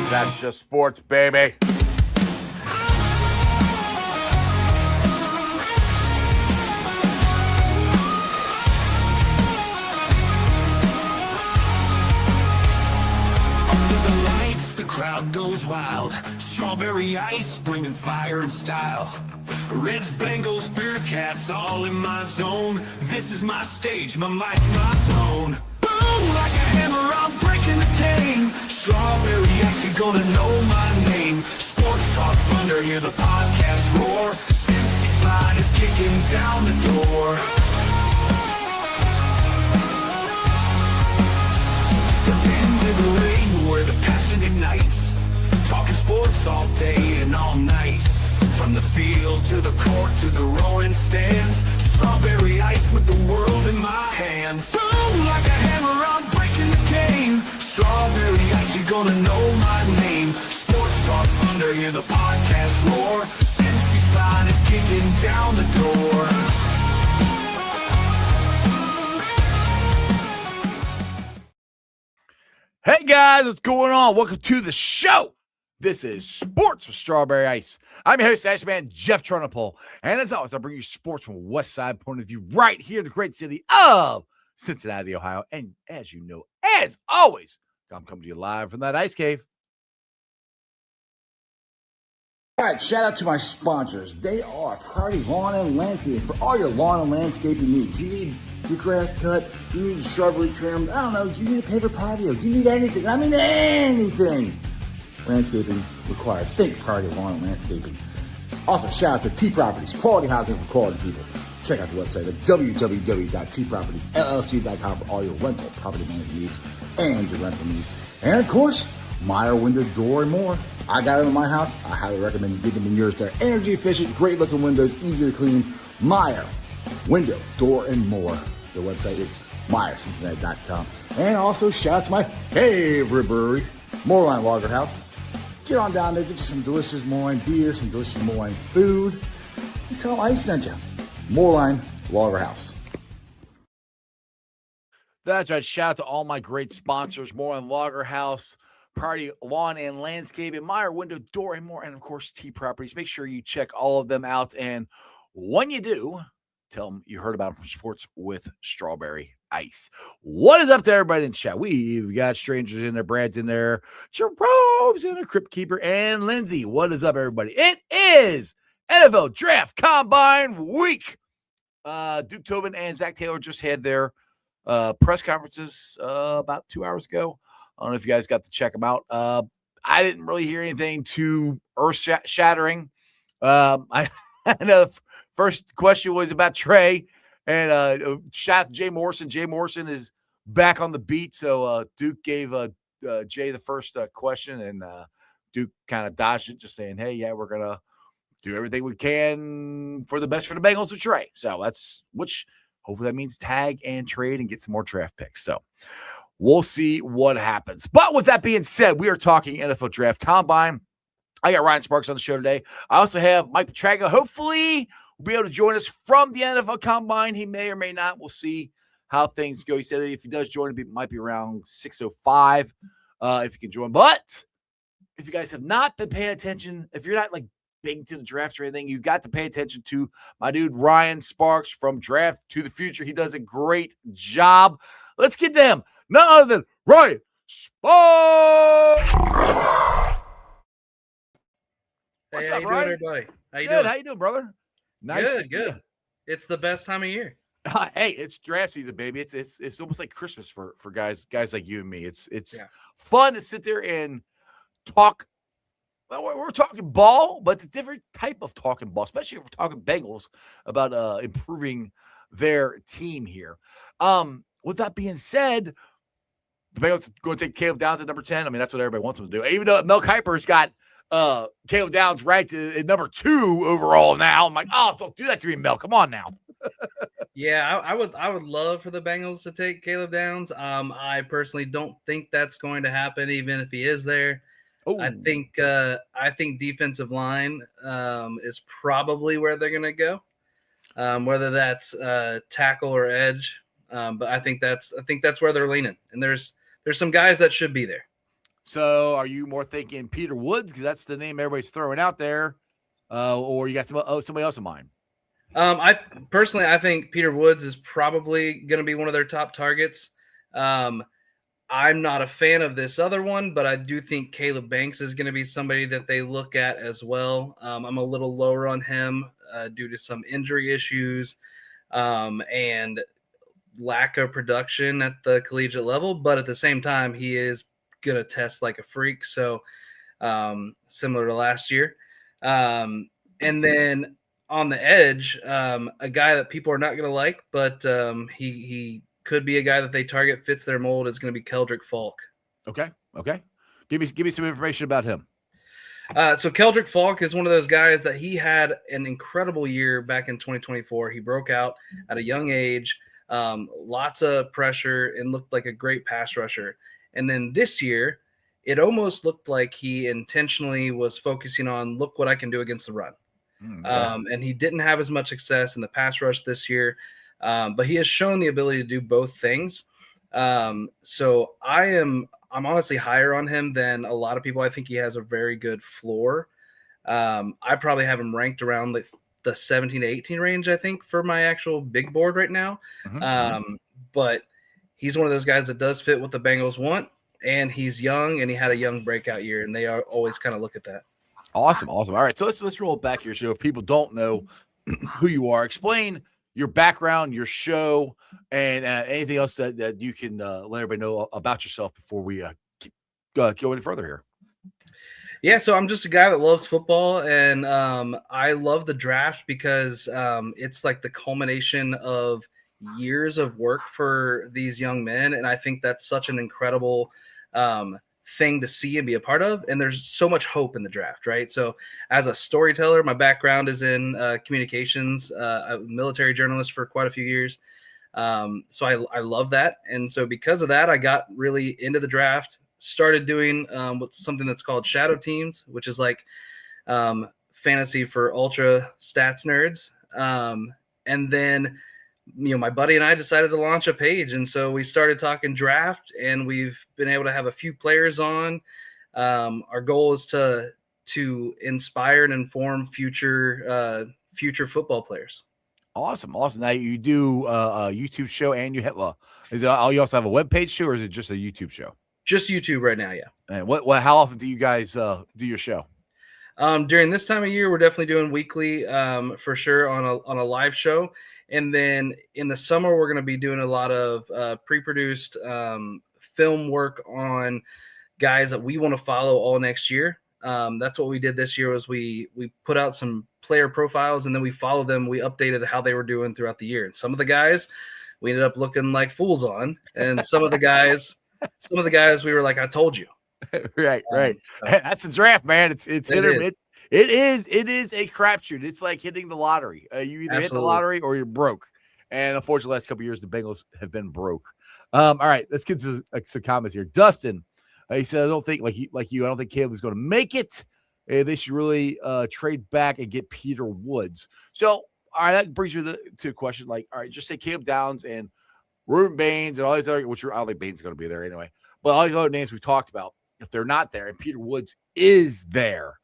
That's just sports, baby. Crowd goes wild. Strawberry ice, bringing fire and style. Reds, Bengals, Bearcats, all in my zone. This is my stage, my mic, my throne. Boom, like a hammer, I'm breaking the game. Strawberry ice, you're gonna know my name. Sports Talk Thunder, hear the podcast roar. Cincy's line is kicking down the door. Step into the ring where the passion ignites. Talking sports all day and all night. From the field to the court to the roaring stands. Strawberry ice with the world in my hands. Boom, like a hammer, I'm breaking the game. Strawberry ice, you're gonna know my name. Sports Talk Thunder, hear the podcast roar. Cincy's fine is kicking down the door. Hey guys, what's going on? Welcome to the show. This is Sports with Strawberry Ice. I'm your host, Ashman Jeff Trunapole. And as always, I bring you sports from a West Side point of view right here in the great city of Cincinnati, Ohio. And as you know, as always, I'm coming to you live from that ice cave. All right, shout out to my sponsors. They are Party Lawn and Landscaping for all your lawn and landscaping needs. You need your grass cut, you need shrubbery trimmed, I don't know, you need a paper patio, you need anything. I mean anything. Landscaping required. Think Party Lawn and Landscaping. Also, shout out to T Properties, quality housing for quality people. Check out the website at www.tpropertiesllc.com for all your rental property management needs and your rental needs. And of course, Meyer Window, Door, and more. I got them in my house. I highly recommend you get them in yours. They're energy efficient, great looking windows, easy to clean. Meyer Window, Door, and more. Their website is MeyerCincinnati.com. And also shout out to my favorite brewery, Moorline Lager House. Get on down there, get you some delicious Moorline beer, some delicious Moorline food. And tell them I sent you. Moorline Lager House. That's right. Shout out to all my great sponsors, Moorline Lager House, Party Lawn and Landscaping, Meyer Window, Door, and more, and of course, T Properties. Make sure you check all of them out. And when you do, tell them you heard about them from Sports with Strawberry Ice. What is up to everybody in chat? We've got strangers in there, Brad's in there, Jerome's in there, Crypt Keeper, and Lindsay. What is up, everybody? It is NFL Draft Combine Week. Duke Tobin and Zach Taylor just had their press conferences about 2 hours ago. I don't know if you guys got to check them out. I didn't really hear anything too earth-shattering. I know the first question was about Trey, and shout out to Jay Morrison. Jay Morrison is back on the beat, so Duke gave Jay the first question, and Duke kind of dodged it, just saying, hey, yeah, we're going to do everything we can for the best for the Bengals with Trey. So which hopefully that means tag and trade and get some more draft picks. So we'll see what happens. But with that being said, we are talking NFL Draft Combine. I got Ryan Sparks on the show today. I also have Mike Petraglia. Hopefully, will be able to join us from the NFL Combine. He may or may not. We'll see how things go. He said if he does join, it might be around 6:05 if he can join. But if you guys have not been paying attention, if you're not like big to the drafts or anything, you got to pay attention to my dude Ryan Sparks from Draft to the Future. He does a great job. Let's get to him. None other than Ryan Sparks. Hey, What's how up, you Ryan? doing, everybody? How you Good. doing? How you doing, brother? Nice. Good. It's the best time of year. Hey, it's draft season, baby. It's almost like Christmas for guys like you and me. It's fun to sit there and talk. Well, we're talking ball, but it's a different type of talking ball, especially if we're talking Bengals about improving their team here. With that being said, the Bengals are going to take Caleb Downs at number 10. I mean, that's what everybody wants them to do. Even though Mel Kiper's got Caleb Downs ranked at number 2 overall now. I'm like, oh, don't do that to me, Mel. Come on now. Yeah, I would love for the Bengals to take Caleb Downs. I personally don't think that's going to happen, even if he is there. Ooh. I think defensive line is probably where they're going to go, whether that's tackle or edge. But I think that's where they're leaning, and there's some guys that should be there. So are you more thinking Peter Woods because that's the name everybody's throwing out there, or you got somebody else in mind? I personally, I think Peter Woods is probably going to be one of their top targets. I'm not a fan of this other one, but I do think Caleb Banks is going to be somebody that they look at as well. I'm a little lower on him due to some injury issues and lack of production at the collegiate level. But at the same time, he is going to test like a freak. So similar to last year. And then on the edge, a guy that people are not going to like, but he could be a guy that they target, fits their mold, is going to be Keldrick Falk. Okay. Give me some information about him. So Keldrick Falk is one of those guys that he had an incredible year back in 2024. He broke out at a young age, lots of pressure, and looked like a great pass rusher. And then this year, it almost looked like he intentionally was focusing on, look what I can do against the run. Okay. And he didn't have as much success in the pass rush this year, but he has shown the ability to do both things. So I'm honestly higher on him than a lot of people. I think he has a very good floor. I probably have him ranked around the 17 to 18 range, I think, for my actual big board right now. But he's one of those guys that does fit what the Bengals want, and he's young, and he had a young breakout year, and they are always kind of look at that. Awesome. All right, so let's roll it back here. So if people don't know who you are, explain your background, your show, and anything else that you can let everybody know about yourself before we go any further here. Yeah, so I'm just a guy that loves football, and I love the draft because it's like the culmination of years of work for these young men, and I think that's such an incredible thing to see and be a part of. And there's so much hope in the draft, right? So as a storyteller, my background is in communications. I'm a military journalist for quite a few years. So I love that. And so because of that, I got really into the draft, started doing something that's called shadow teams, which is like fantasy for ultra stats nerds. And then my buddy and I decided to launch a page. And so we started talking draft, and we've been able to have a few players on. Our goal is to inspire and inform future football players. Awesome. Now you do a YouTube show, and you have you also have a web page too, or is it just a YouTube show? Just YouTube right now, yeah. And how often do you guys do your show? During this time of year, we're definitely doing weekly for sure on a live show. And then in the summer, we're going to be doing a lot of pre-produced film work on guys that we want to follow all next year. That's what we did this year. Was we put out some player profiles, and then we followed them. We updated how they were doing throughout the year. And some of the guys we ended up looking like fools on, and some of the guys we were like, I told you. Right. That's a draft, man. It's hit or miss. It is a crapshoot. It's like hitting the lottery. You either hit the lottery or you're broke. And unfortunately, the last couple of years, the Bengals have been broke. All right, let's get to some comments here. Dustin, he said, I don't think I don't think Caleb is going to make it. They should really trade back and get Peter Woods. So, all right, that brings you to a question. All right, just say Caleb Downs and Ruben Baines and all these other, which I don't think Baines is going to be there anyway. But all these other names we talked about, if they're not there and Peter Woods is there,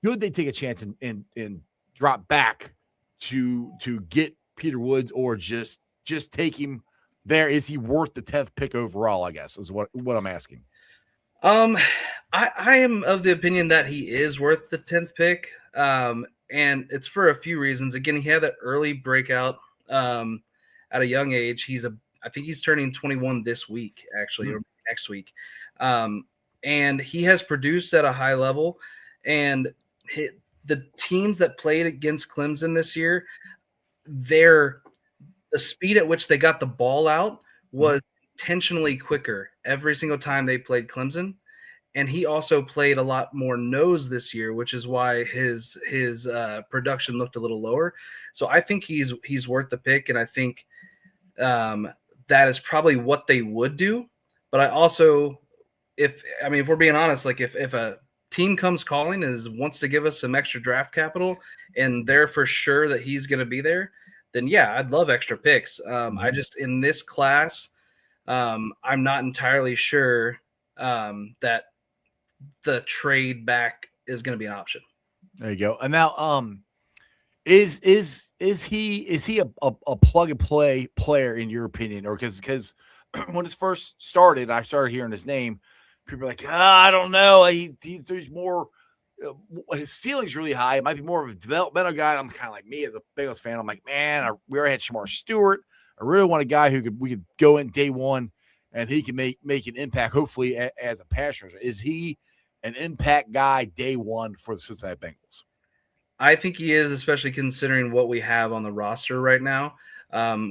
should they take a chance and drop back to get Peter Woods, or just take him there? Is he worth the 10th pick overall, I guess, is what I'm asking. I am of the opinion that he is worth the 10th pick. And it's for a few reasons. Again, he had that early breakout at a young age. I think he's turning 21 this week, actually, or next week. And he has produced at a high level. And the teams that played against Clemson this year, the speed at which they got the ball out was intentionally quicker every single time they played Clemson. And he also played a lot more nose this year, which is why his production looked a little lower. So I think he's worth the pick, and I think that is probably what they would do. But I also, if we're being honest, like if a team comes calling and wants to give us some extra draft capital, and they're for sure that he's going to be there, then yeah, I'd love extra picks. I just, in this class, I'm not entirely sure that the trade back is going to be an option. There you go. And now, is he a plug and play player in your opinion, or because when it first started, I started hearing his name, people are like, I don't know, he's more. His ceiling's really high. It might be more of a developmental guy. I'm kind of like me as a Bengals fan. I'm like, man, we already had Shamar Stewart. I really want a guy we could go in day one, and he can make an impact. Hopefully, as a pass rusher, is he an impact guy day one for the Cincinnati Bengals? I think he is, especially considering what we have on the roster right now.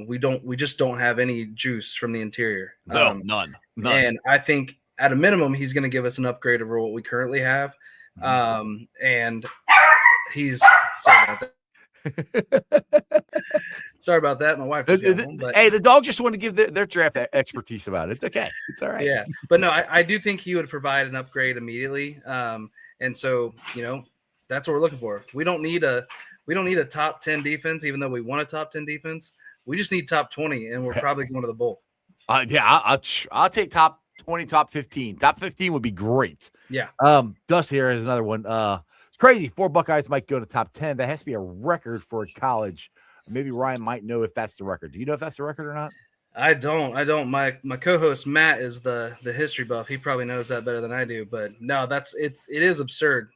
We just don't have any juice from the interior. No, none. And I think at a minimum, he's going to give us an upgrade over what we currently have. And he's sorry about that. Sorry about that. My wife was home, but hey, the dog just wanted to give their draft expertise about it. It's okay. It's all right. Yeah, but no, I do think he would provide an upgrade immediately. And so, that's what we're looking for. We don't need a top 10 defense, even though we want a top 10 defense. We just need top 20, and we're probably going to the bowl. Yeah, I'll take top 20, top 15. Top 15 would be great. Yeah. Dust here is another one. It's crazy. 4 Buckeyes might go to top 10. That has to be a record for a college. Maybe Ryan might know if that's the record. Do you know if that's the record or not? I don't. My co-host Matt is the history buff. He probably knows that better than I do. But no, it is absurd.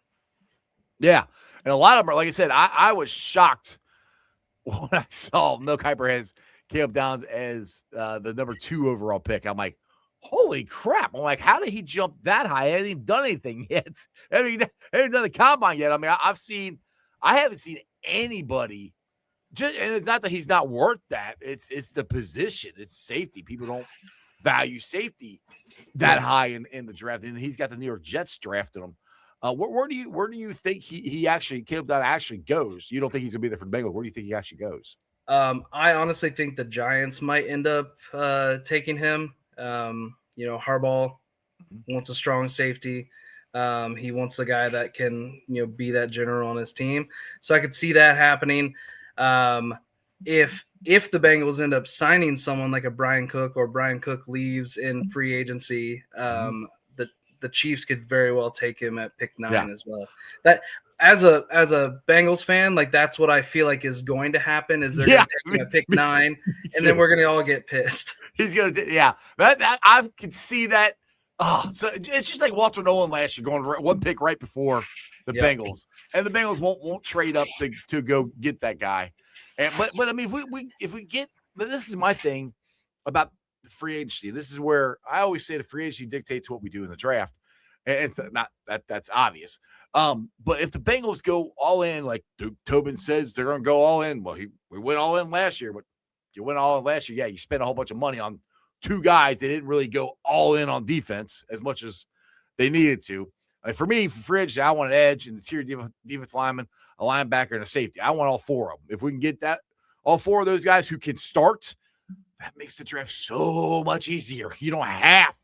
Yeah, and a lot of them are, like I said, I was shocked when I saw Mel Kiper has Caleb Downs as the number 2 overall pick. I'm like, holy crap. I'm like, how did he jump that high? I haven't even done anything yet. I haven't done the combine yet. I mean, I haven't seen anybody, and it's not that he's not worth that. It's the position. It's safety. People don't value safety that high in the draft. And he's got the New York Jets drafting him. Where do you think Caleb Downs actually goes? You don't think he's gonna be there for the Bengals? Where do you think he actually goes? I honestly think the Giants might end up taking him. Harbaugh wants a strong safety. He wants a guy that can, be that general on his team. So I could see that happening. If the Bengals end up signing someone like a Brian Cook, or Brian Cook leaves in free agency, the Chiefs could very well take him at pick 9 as well. That as a Bengals fan, like that's what I feel like is going to happen. Is they're going to take him at pick 9, and then we're going to all get pissed. He's going to, yeah. That I could see that. Oh, so it's just like Walter Nolan last year, going one pick right before the Bengals, and the Bengals won't trade up to go get that guy. But I mean, if we get, this is my thing about the free agency. This is where I always say the free agency dictates what we do in the draft, and it's not that's obvious. But if the Bengals go all in, like Tobin says they're going to go all in, well, we went all in last year, but you went all in last year. Yeah, you spent a whole bunch of money on 2 guys. They didn't really go all in on defense as much as they needed to. Like for me, for free agency, I want an edge in the tier defense lineman, a linebacker, and a safety. I want all 4 of them. If we can get that, all 4 of those guys who can start, that makes the draft so much easier. You don't have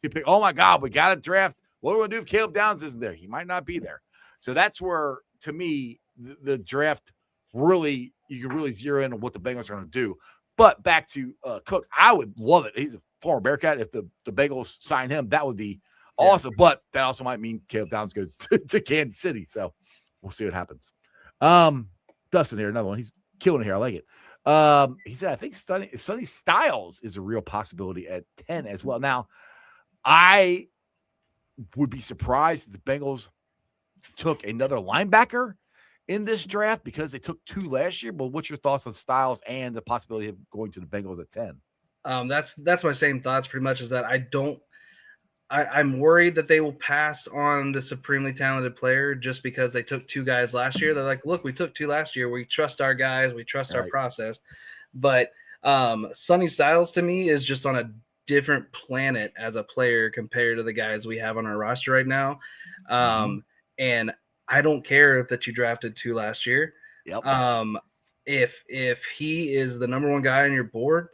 to pick, oh my God, we got to draft. What are we going to do if Caleb Downs isn't there? He might not be there. So that's where, to me, the draft really, you can really zero in on what the Bengals are going to do. But back to Cook, I would love it. He's a former Bearcat. If the Bengals sign him, that would be awesome. But that also might mean Caleb Downs goes to Kansas City. So we'll see what happens. Dustin here, another one. He's killing it here. I like it. He said, I think Sonny Styles is a real possibility at 10 as well. Now, I would be surprised if the Bengals took another linebacker in this draft because they took 2 last year. But what's your thoughts on Styles and the possibility of going to the Bengals at 10? That's my same thoughts pretty much, is that I'm worried that they will pass on the supremely talented player just because they took 2 guys last year. They're like, look, we took 2 last year. We trust our guys. We trust our process. But Sonny Styles to me is just on a different planet as a player compared to the guys we have on our roster right now. And I don't care that you drafted 2 last year. Yep. If he is the number 1 guy on your board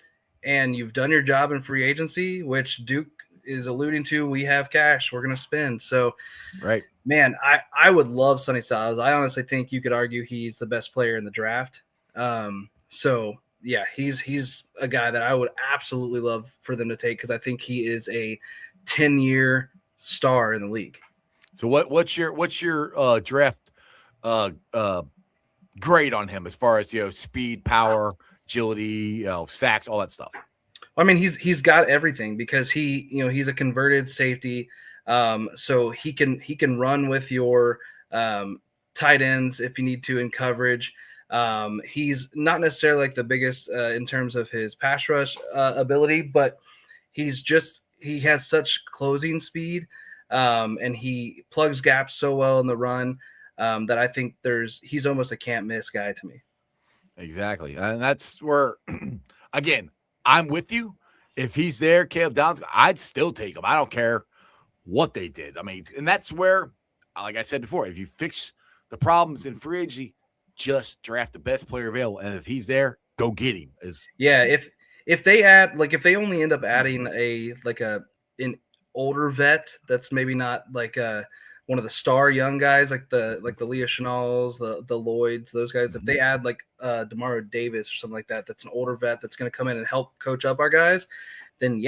and you've done your job in free agency, which Duke is alluding to, we have cash we're going to spend. So, right, man, I would love Sonny Styles. I honestly think you could argue he's the best player in the draft. So yeah, he's a guy that I would absolutely love for them to take, because I think he is a 10-year star in the league. So what's your draft grade on him as far as speed, power, agility, sacks, all that stuff? I mean, he's got everything because he's a converted safety, so he can run with your tight ends if you need to in coverage. He's not necessarily like the biggest in terms of his pass rush ability, but he has such closing speed, and he plugs gaps so well in the run that I think he's almost a can't miss guy to me. Exactly, and that's where again I'm with you. If he's there, Caleb Downs, I'd still take him. I don't care what they did. I mean, and that's where, like I said before, if you fix the problems in free agency, just draft the best player available, and if he's there, go get him. If they only end up adding an older vet that's maybe not like one of the star young guys like the Leo Chenals, the Lloyds, those guys. If they add like Demario Davis or something like that, that's an older vet that's going to come in and help coach up our guys, then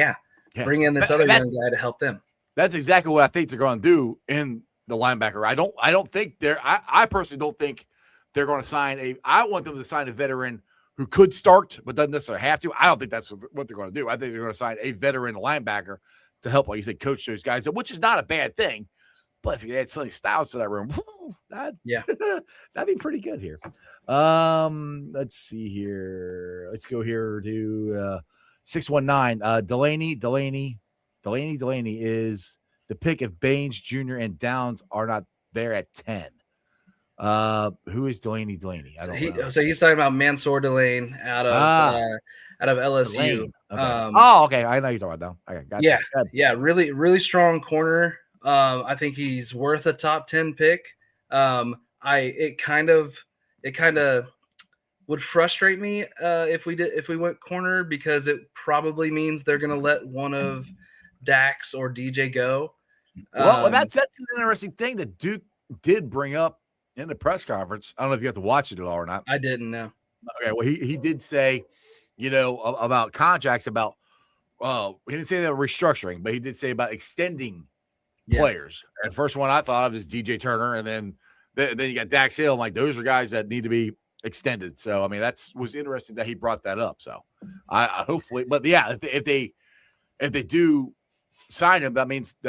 bring in this other young guy to help them. That's exactly what I think they're going to do in the linebacker. I don't think I personally don't think they're going to sign I want them to sign a veteran who could start but doesn't necessarily have to. I don't think that's what they're going to do. I think they're going to sign a veteran linebacker to help, like you said, coach those guys, which is not a bad thing. But if you add Sonny Styles to that room, that'd be pretty good here. Let's see here. Let's go here to 619. Delaney is the pick if Baines Jr. and Downs are not there at 10. Who is Delaney? I don't know. So he's talking about Mansour Delane out of LSU. Okay. Okay, I know you're talking about now. Okay, gotcha. Yeah, really, really strong corner. I think he's worth a top 10 pick. It kind of would frustrate me if we went corner because it probably means they're going to let one of Dax or DJ go. Well, that's an interesting thing that Duke did bring up in the press conference. I don't know if you have to watch it at all or not. I didn't know. Okay, well, he did say, about contracts, about he didn't say that restructuring, but he did say about extending players. And the first one I thought of is DJ Turner, and then you got Dax Hill. I'm like, those are guys that need to be extended. So I mean, was interesting that he brought that up. So I hopefully, but yeah, if they do sign him, that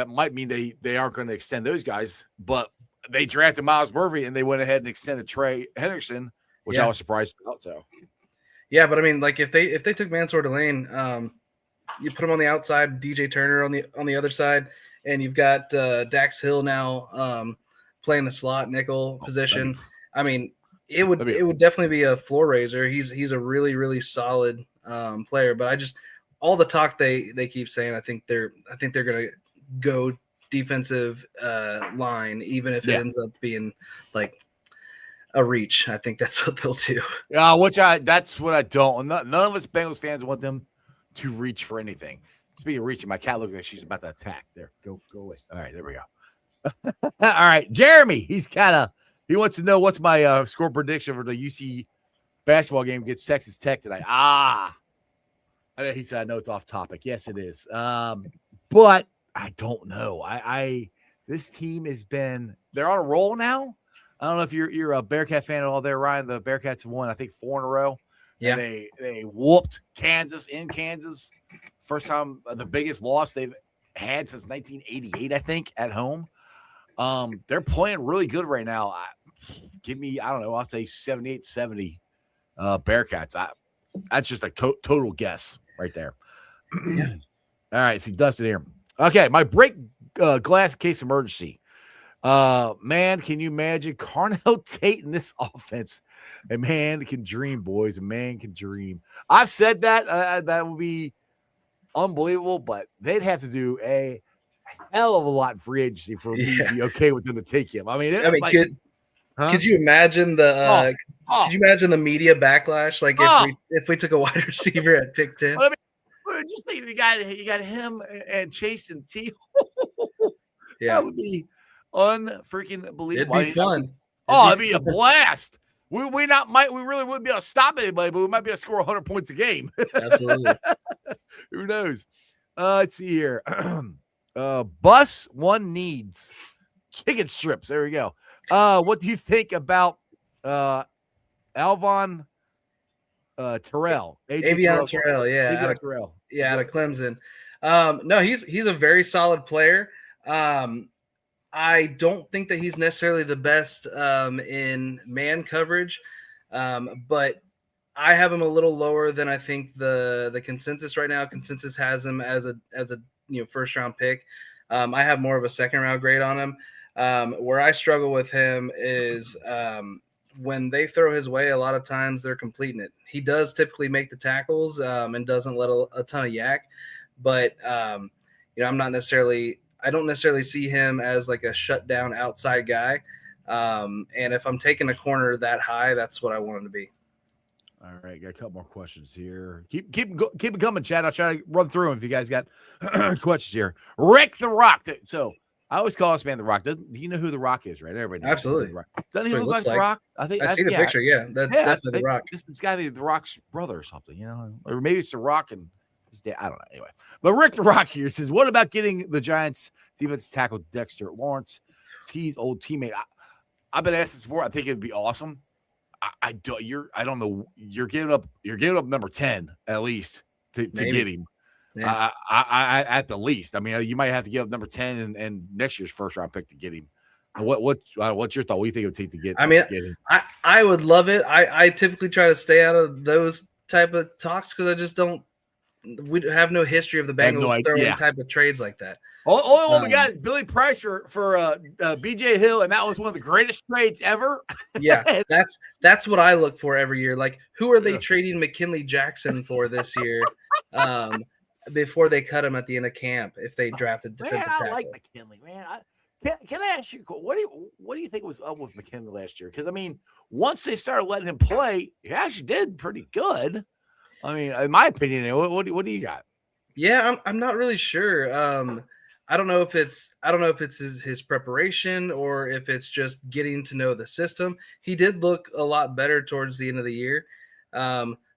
might mean they aren't going to extend those guys. But they drafted Miles Murphy and they went ahead and extended Trey Henderson, which I was surprised about. So yeah, but I mean, like if they took Mansour Delane, you put him on the outside, DJ Turner on the other side, and you've got Dax Hill now playing the slot nickel position. I mean, it would definitely be a floor raiser. He's a really, really solid player. But all the talk they keep saying, I think they're gonna go defensive line, even if it ends up being like a reach. I think that's what they'll do. Yeah, that's what I don't. None of us Bengals fans want them to reach for anything. Speaking of reaching, my cat looks like she's about to attack. There, go away. All right, there we go. All right, Jeremy. He wants to know what's my score prediction for the UC basketball game against Texas Tech tonight. He said, I know it's off topic. Yes, it is. But I don't know. This team they're on a roll now. I don't know if you're a Bearcat fan at all there, Ryan. The Bearcats have won, I think, 4 in a row. Yeah. And they whooped Kansas in Kansas. First time, the biggest loss they've had since 1988, I think, at home. They're playing really good right now. I don't know, I'll say 78-70 Bearcats. That's just a total guess right there. All right, see Dustin here. Okay, my break glass case emergency. Man, can you imagine Carnell Tate in this offense? A man can dream, boys. A man can dream. I've said that. That would be unbelievable, but they'd have to do a hell of a lot in free agency for me to be okay with them to take him. Could you imagine could you imagine the media backlash? Like if we took a wide receiver at pick 10? Well, just think you got him and Chase and T. That would be unfreaking believable. It'd be fun. It'd be a blast. We really wouldn't be able to stop anybody, but we might be able to score 100 points a game. Absolutely. Who knows? Let's see here. Bus one needs chicken strips. There we go. What do you think about Alvon Terrell? AJ Avion Terrell. Terrell, Avion Terrell. out of Clemson. No, he's a very solid player. I don't think that he's necessarily the best in man coverage, but I have him a little lower than I think the consensus right now. Consensus has him as a first round pick. I have more of a second round grade on him. Where I struggle with him is when they throw his way, a lot of times they're completing it. He does typically make the tackles and doesn't let a ton of yak, but I don't necessarily see him as like a shutdown outside guy. And if I'm taking a corner that high, that's what I want him to be. All right, got a couple more questions here. Keep it coming, Chad. I'll try to run through them if you guys got questions here. Rick the Rock. So I always call this man the Rock. Do you know who the Rock is, right? Everybody knows Absolutely. The Rock. Doesn't he look like the Rock? I see the picture. Yeah, that's definitely the Rock. It's got to be the Rock's brother or something, or maybe it's the Rock and his dad. I don't know. Anyway, but Rick the Rock here says, "What about getting the Giants defensive tackle Dexter Lawrence, T's old teammate?" I've been asked this before. I think it'd be awesome. I don't know. You're giving up number 10 at least to get him. Yeah. I at the least. I mean, you might have to give up number 10 and next year's first round pick to get him. What's your thought? What do you think it would take to get? I mean, get him? I would love it. I typically try to stay out of those type of talks because I just don't. We have no history of the Bengals throwing type of trades like that. Only one we got is Billy Price for BJ Hill, and that was one of the greatest trades ever. Yeah, that's what I look for every year. Like, who are they trading McKinley Jackson for this year? Before they cut him at the end of camp, if they drafted defensive tackle. I like McKinley, man. Can I ask you, what do you think was up with McKinley last year? Because I mean, once they started letting him play, he actually did pretty good. I mean, in my opinion, what do you got? Yeah, I'm not really sure. I don't know if it's his preparation or if it's just getting to know the system. He did look a lot better towards the end of the year.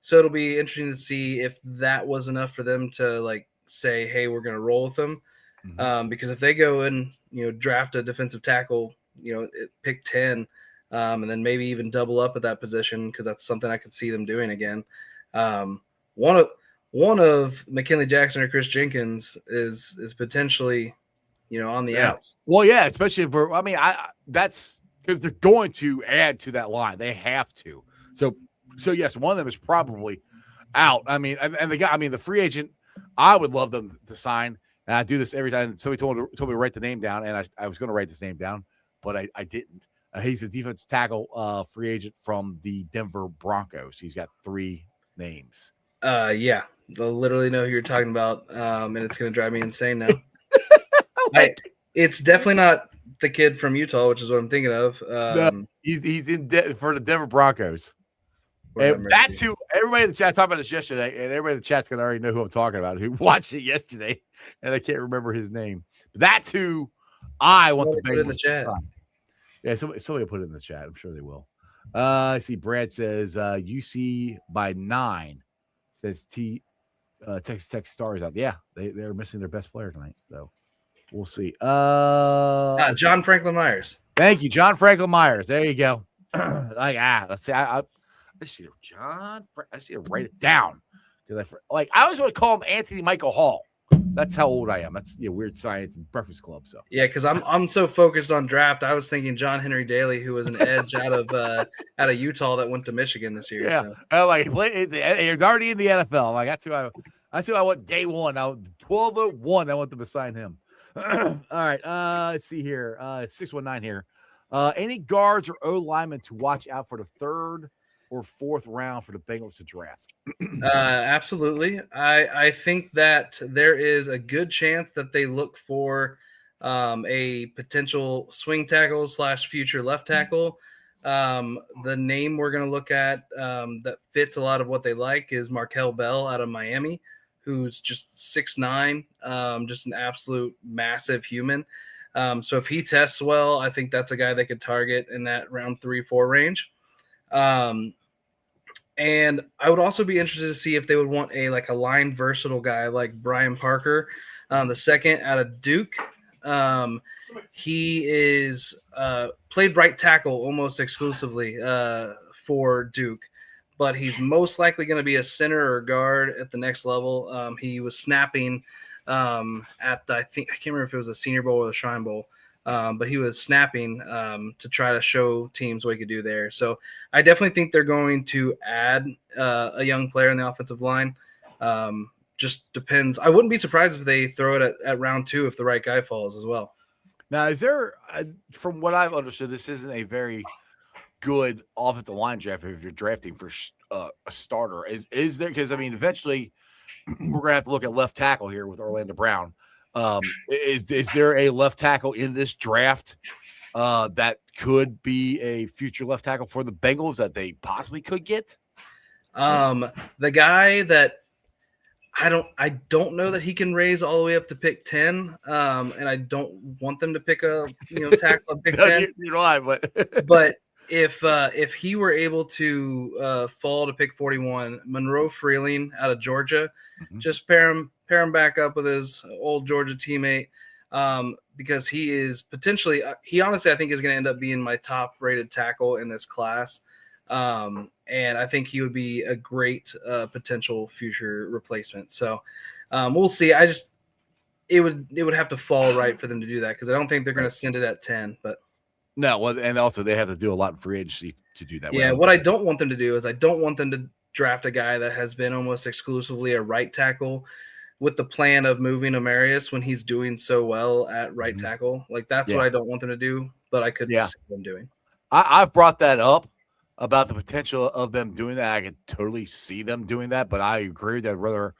So it'll be interesting to see if that was enough for them to like say, hey, we're going to roll with him. Mm-hmm. Because if they go and draft a defensive tackle, pick 10, and then maybe even double up at that position, because that's something I could see them doing again. One of McKinley Jackson or Chris Jenkins is potentially, on the outs. Well, yeah, especially that's because they're going to add to that line. They have to. So yes, one of them is probably out. I mean, and the free agent, I would love them to sign. And I do this every time. Somebody told me to write the name down, and I was going to write this name down, but I didn't. He's a defensive tackle free agent from the Denver Broncos. He's got 3 names. Yeah, I literally know who you're talking about, and it's going to drive me insane now. It's definitely not the kid from Utah, which is what I'm thinking of. No, he's for the Denver Broncos. And that's who everybody in the chat talked about this yesterday, and everybody in the chat's going to already know who I'm talking about, who watched it yesterday, and I can't remember his name. But that's who I want the Bengals to sign. Yeah, somebody will put it in the chat. I'm sure they will. I see Brad says UC by 9. Says Texas Tech Stars out. Yeah, they're missing their best player tonight, so we'll see. John Franklin Myers. Thank you, John Franklin Myers. There you go. Let's see. I just need to write it down because I always want to call him Anthony Michael Hall. That's how old I am. That's Weird Science and Breakfast Club. So yeah, because I'm so focused on draft. I was thinking John Henry Daly, who was an edge out of Utah that went to Michigan this year. Yeah, so. He's already in the NFL. Like that's who I want day one. 12-1. I want them to sign him. All right. Let's see here. 619 here. Any guards or O linemen to watch out for the 3rd or 4th round for the Bengals to draft? Absolutely. I think that there is a good chance that they look for a potential swing tackle / future left tackle. The name we're going to look at that fits a lot of what they like is Markel Bell out of Miami, who's just 6'9", just an absolute massive human. So if he tests well, I think that's a guy they could target in that round 3-4 range. And I would also be interested to see if they would want a line versatile guy like Brian Parker, The second out of Duke. He is played right tackle almost exclusively for Duke, but he's most likely going to be a center or guard at the next level. He was snapping at I can't remember if it was a Senior Bowl or the Shrine Bowl, but he was snapping to try to show teams what he could do there. So I definitely think they're going to add a young player in the offensive line. Just depends. I wouldn't be surprised if they throw it at round 2 if the right guy falls as well. Now, is there, from what I've understood, this isn't a very good offensive line draft if you're drafting for a starter. Is there? Because I mean, eventually we're gonna have to look at left tackle here with Orlando Brown. Is there a left tackle in this draft that could be a future left tackle for the Bengals that they possibly could get? The guy that I don't know that he can raise all the way up to pick 10, and I don't want them to pick a tackle at pick 10. You know why, but if he were able to fall to pick 41, Monroe Freeling out of Georgia, just pair him back up with his old Georgia teammate, because he is potentially he honestly I think is going to end up being my top rated tackle in this class. And I think he would be a great potential future replacement. So we'll see. It would have to fall right for them to do that because I don't think they're going to send it at 10. But no, well, and also they have to do a lot in free agency to do that. Yeah, what I don't want them to do is I don't want them to draft a guy that has been almost exclusively a right tackle with the plan of moving Amarius when he's doing so well at right tackle. Like that's what I don't want them to do, but I could see them doing. I've brought that up about the potential of them doing that. I could totally see them doing that, but I agree that I'd rather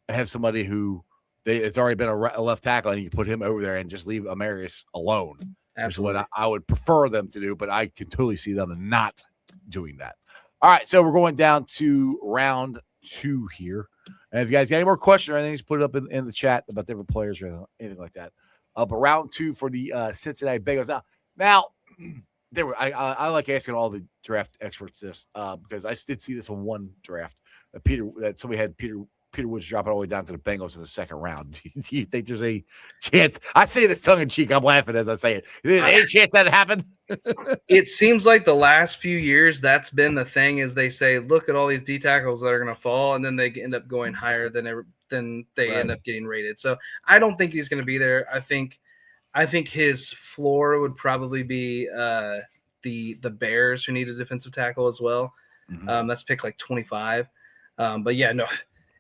have somebody who it's already been a left tackle and you put him over there and just leave Amarius alone. Absolutely. What I would prefer them to do, but I can totally see them not doing that. All right, so we're going down to round 2 here. And if you guys got any more questions or anything, just put it up in the chat about different players or anything like that. But round 2 for the Cincinnati Bengals. Now I like asking all the draft experts this because I did see this in one draft that somebody had Peter Woods dropping all the way down to the Bengals in the second round. Do you think there's a chance? I say this tongue in cheek. I'm laughing as I say it. Is there any chance that happened? It seems like the last few years that's been the thing. Is they say, look at all these D tackles that are going to fall, and then they end up going higher than they end up getting rated. So I don't think he's going to be there. I think his floor would probably be the Bears, who need a defensive tackle as well. That's pick like 25. But yeah, no.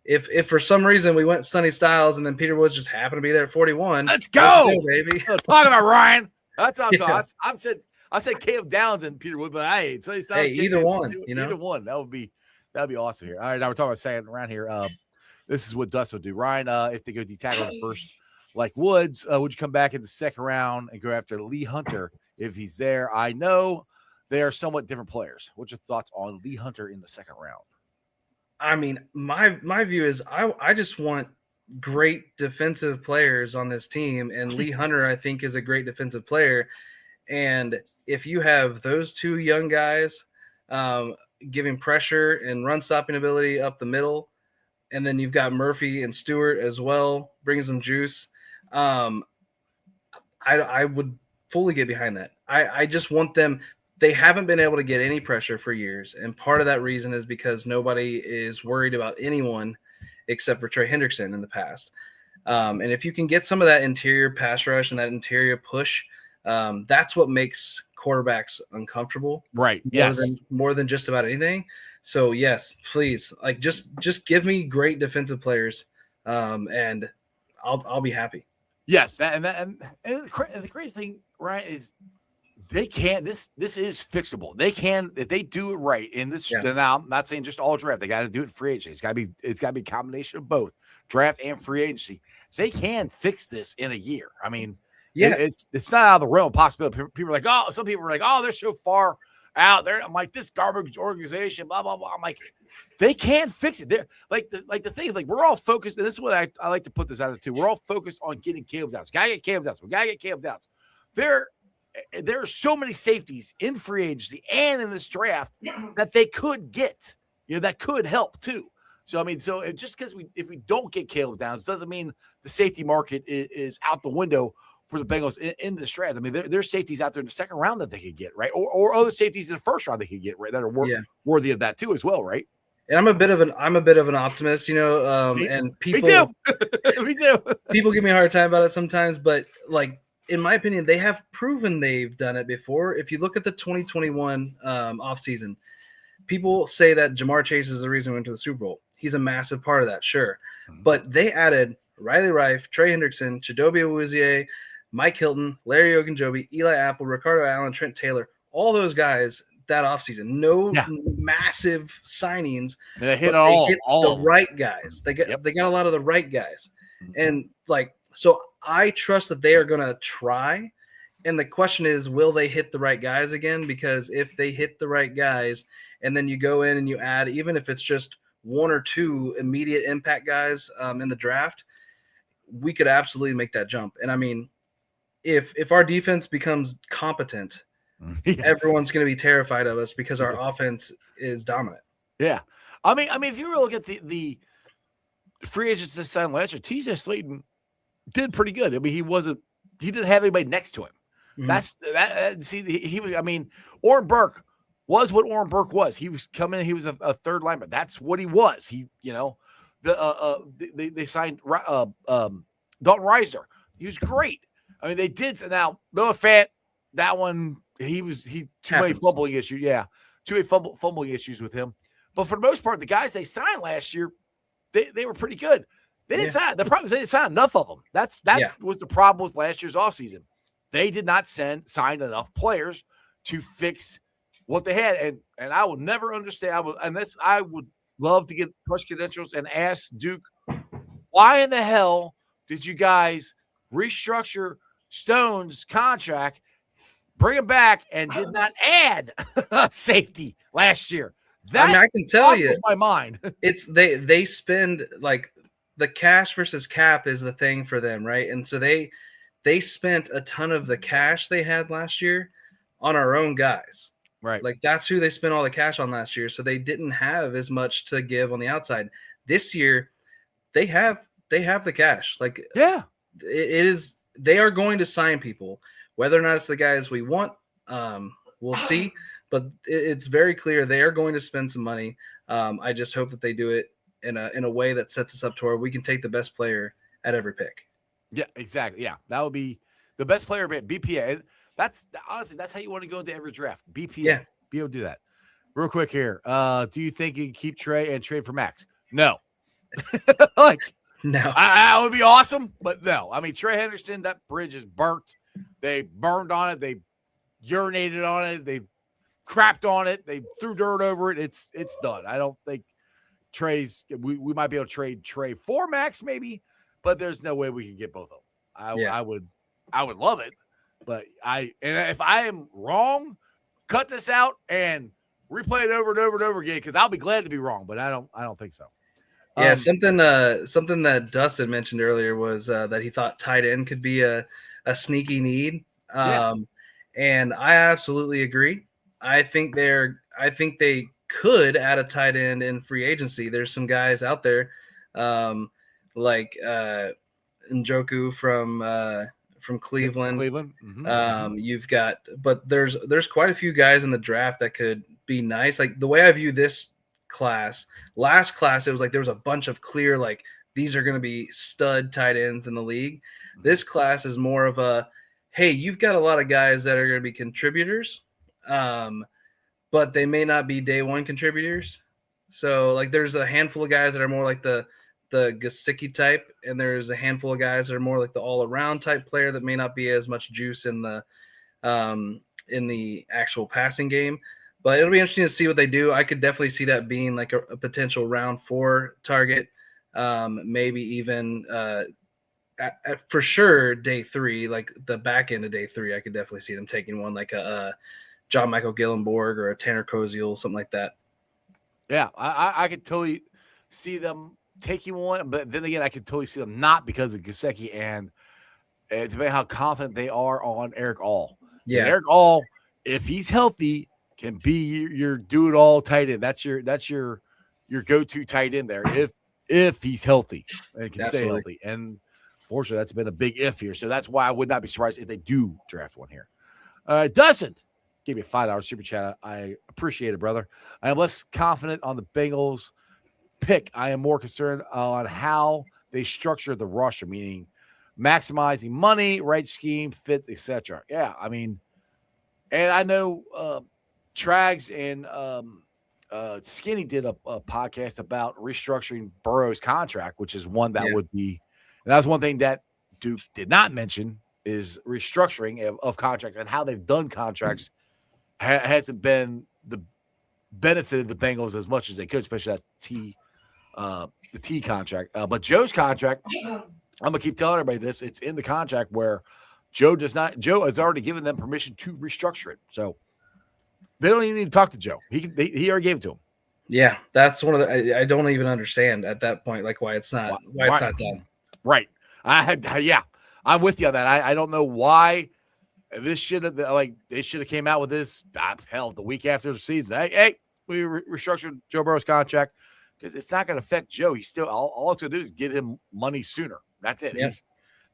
If for some reason we went Sonny Styles and then Peter Woods just happened to be there at 41, let's go, baby. Talking about Ryan. That's how I said Caleb Downs and Peter Woods, but Sonny Styles. Hey, either one. Either one. That'd be awesome here. All right, now we're talking about second round here. This is what Dustin would do. Ryan, if they go D tackle first, like Woods, would you come back in the second round and go after Lee Hunter if he's there? I know they are somewhat different players. What's your thoughts on Lee Hunter in the second round? I mean, my view is I just want great defensive players on this team, and Lee Hunter I think is a great defensive player. And if you have those two young guys giving pressure and run stopping ability up the middle, and then you've got Murphy and Stewart as well, bringing some juice. I would fully get behind that. I just want them. They haven't been able to get any pressure for years, and part of that reason is because nobody is worried about anyone except for Trey Hendrickson in the past. And if you can get some of that interior pass rush and that interior push, that's what makes quarterbacks uncomfortable. Right. More than just about anything. So yes, please, like just give me great defensive players, and I'll be happy. Yes, and the crazy thing, right, is they can. This is fixable. They can if they do it right. In this, now I'm not saying just all draft. They got to do it free agency. It's got to be a combination of both draft and free agency. They can fix this in a year. I mean, it's not out of the realm of possibility. People are like, some people are like, they're so far out there. I'm like, this garbage organization, blah blah blah. I'm like, they can fix it. They're like the thing is like we're all focused, and this is what I like to put this out too. We're all focused on getting Caleb Downs. Gotta get Caleb Downs. We gotta get Caleb Downs. There are so many safeties in free agency and in this draft that they could get, that could help too. So I mean, just because if we don't get Caleb Downs doesn't mean the safety market is out the window for the Bengals in this draft. I mean, there's safeties out there in the second round that they could get, right, or other safeties in the first round they could get, right, that are worthy of that too as well, right? And I'm a bit of an optimist, and people, me too. Me too. People give me a hard time about it sometimes, but like in my opinion, they have proven they've done it before. If you look at the 2021 offseason, people say that Jamar Chase is the reason we went to the Super Bowl. He's a massive part of that, sure, but they added Riley Rife, Trey Hendrickson, Chidobe Awuzie, Mike Hilton, Larry Ogunjobi, Eli Apple, Ricardo Allen, Trent Taylor, all those guys that offseason. No massive signings. They hit all the right guys. They got a lot of the right guys. And so I trust that they are going to try. And the question is, will they hit the right guys again? Because if they hit the right guys and then you go in and you add, even if it's just one or two immediate impact guys in the draft, we could absolutely make that jump. And I mean, if our defense becomes competent, everyone's going to be terrified of us because our offense is dominant. Yeah. I mean, if you were to look at the free agents this time last year, TJ Slayton did pretty good. I mean, he didn't have anybody next to him. He was, I mean, Oren Burke was what Oren Burke was. He was coming in, he was a third lineman. That's what he was. They signed Dalton Reiser. He was great. I mean, they did. Now, Noah Fant, that one, he too many fumbling issues. Yeah, too many fumbling issues with him. But for the most part, the guys they signed last year, they were pretty good. They didn't sign. The problem is they didn't sign enough of them. That was the problem with last year's offseason. They did not sign enough players to fix what they had. And I will never understand. I would love to get push credentials and ask Duke, why in the hell did you guys restructure Stone's contract, bring him back, and did not add safety last year? I can tell you, my mind. It's they spend like the cash versus cap is the thing for them, right? And so they spent a ton of the cash they had last year on our own guys. Right. Like that's who they spent all the cash on last year. So they didn't have as much to give on the outside. This year, they have the cash. Like they are going to sign people. Whether or not it's the guys we want, we'll see. But it's very clear they are going to spend some money. I just hope that they do it in a way that sets us up to where we can take the best player at every pick. Yeah, exactly. Yeah, that would be the best player, BPA. That's honestly, that's how you want to go into every draft. BPA. Yeah. Be able to do that. Real quick here. Do you think you can keep Trey and trade for Max? No. No. That would be awesome, but no. I mean, Trey Henderson, that bridge is burnt. They burned on it. They urinated on it. They crapped on it. They threw dirt over it. It's done. I don't think we might be able to trade Trey for Max maybe, but there's no way we can get both of them. I would love it, but if I am wrong, cut this out and replay it over and over and over again, because I'll be glad to be wrong, but I don't think so. Yeah, something that Dustin mentioned earlier was that he thought tight end could be a sneaky need, and I absolutely agree. I think they could add a tight end in free agency. There's some guys out there, like Njoku from Cleveland. Mm-hmm. You've got, but there's quite a few guys in the draft that could be nice. Like the way I view this last class, it was like there was a bunch of clear, like these are going to be stud tight ends in the league. This class is more of a, hey, you've got a lot of guys that are going to be contributors, but they may not be day one contributors. So like there's a handful of guys that are more like the Gesicki type, and there's a handful of guys that are more like the all-around type player that may not be as much juice in the actual passing game. But it'll be interesting to see what they do. I could definitely see that being like a potential round 4 target, maybe even for sure day 3, like the back end of day 3. I could definitely see them taking one like a John Michael Gillenborg or a Tanner Koziel, something like that. Yeah, I could totally see them taking one, but then again, I could totally see them not because of Gesicki, and it's about how confident they are on Eric All. Yeah, and Eric All, if he's healthy, can be your do it all tight end. That's your your go-to tight end there if he's healthy and can stay Absolutely. healthy. And fortunately, that's been a big if here. So that's why I would not be surprised if they do draft one here. Dustin gave me a $5 super chat. I appreciate it, brother. I am less confident on the Bengals pick. I am more concerned on how they structure the roster, meaning maximizing money, right scheme, fits, etc. Yeah, I mean, and I know Trags and Skinny did a podcast about restructuring Burrow's contract, which is one that would be, and that was one thing that Duke did not mention is restructuring of contracts and how they've done contracts hasn't been the benefit of the Bengals as much as they could, especially that the T contract. But Joe's contract, I'm gonna keep telling everybody this. It's in the contract where Joe has already given them permission to restructure it. So they don't even need to talk to Joe. He already gave it to him. Yeah, that's one of the. I don't even understand at that point, like why it's not done. Right. I'm with you on that. I don't know why this should have they should have came out with this. Hell, the week after the season. Hey, we restructured Joe Burrow's contract because it's not going to affect Joe. He's still all it's going to do is get him money sooner. That's it. Yeah.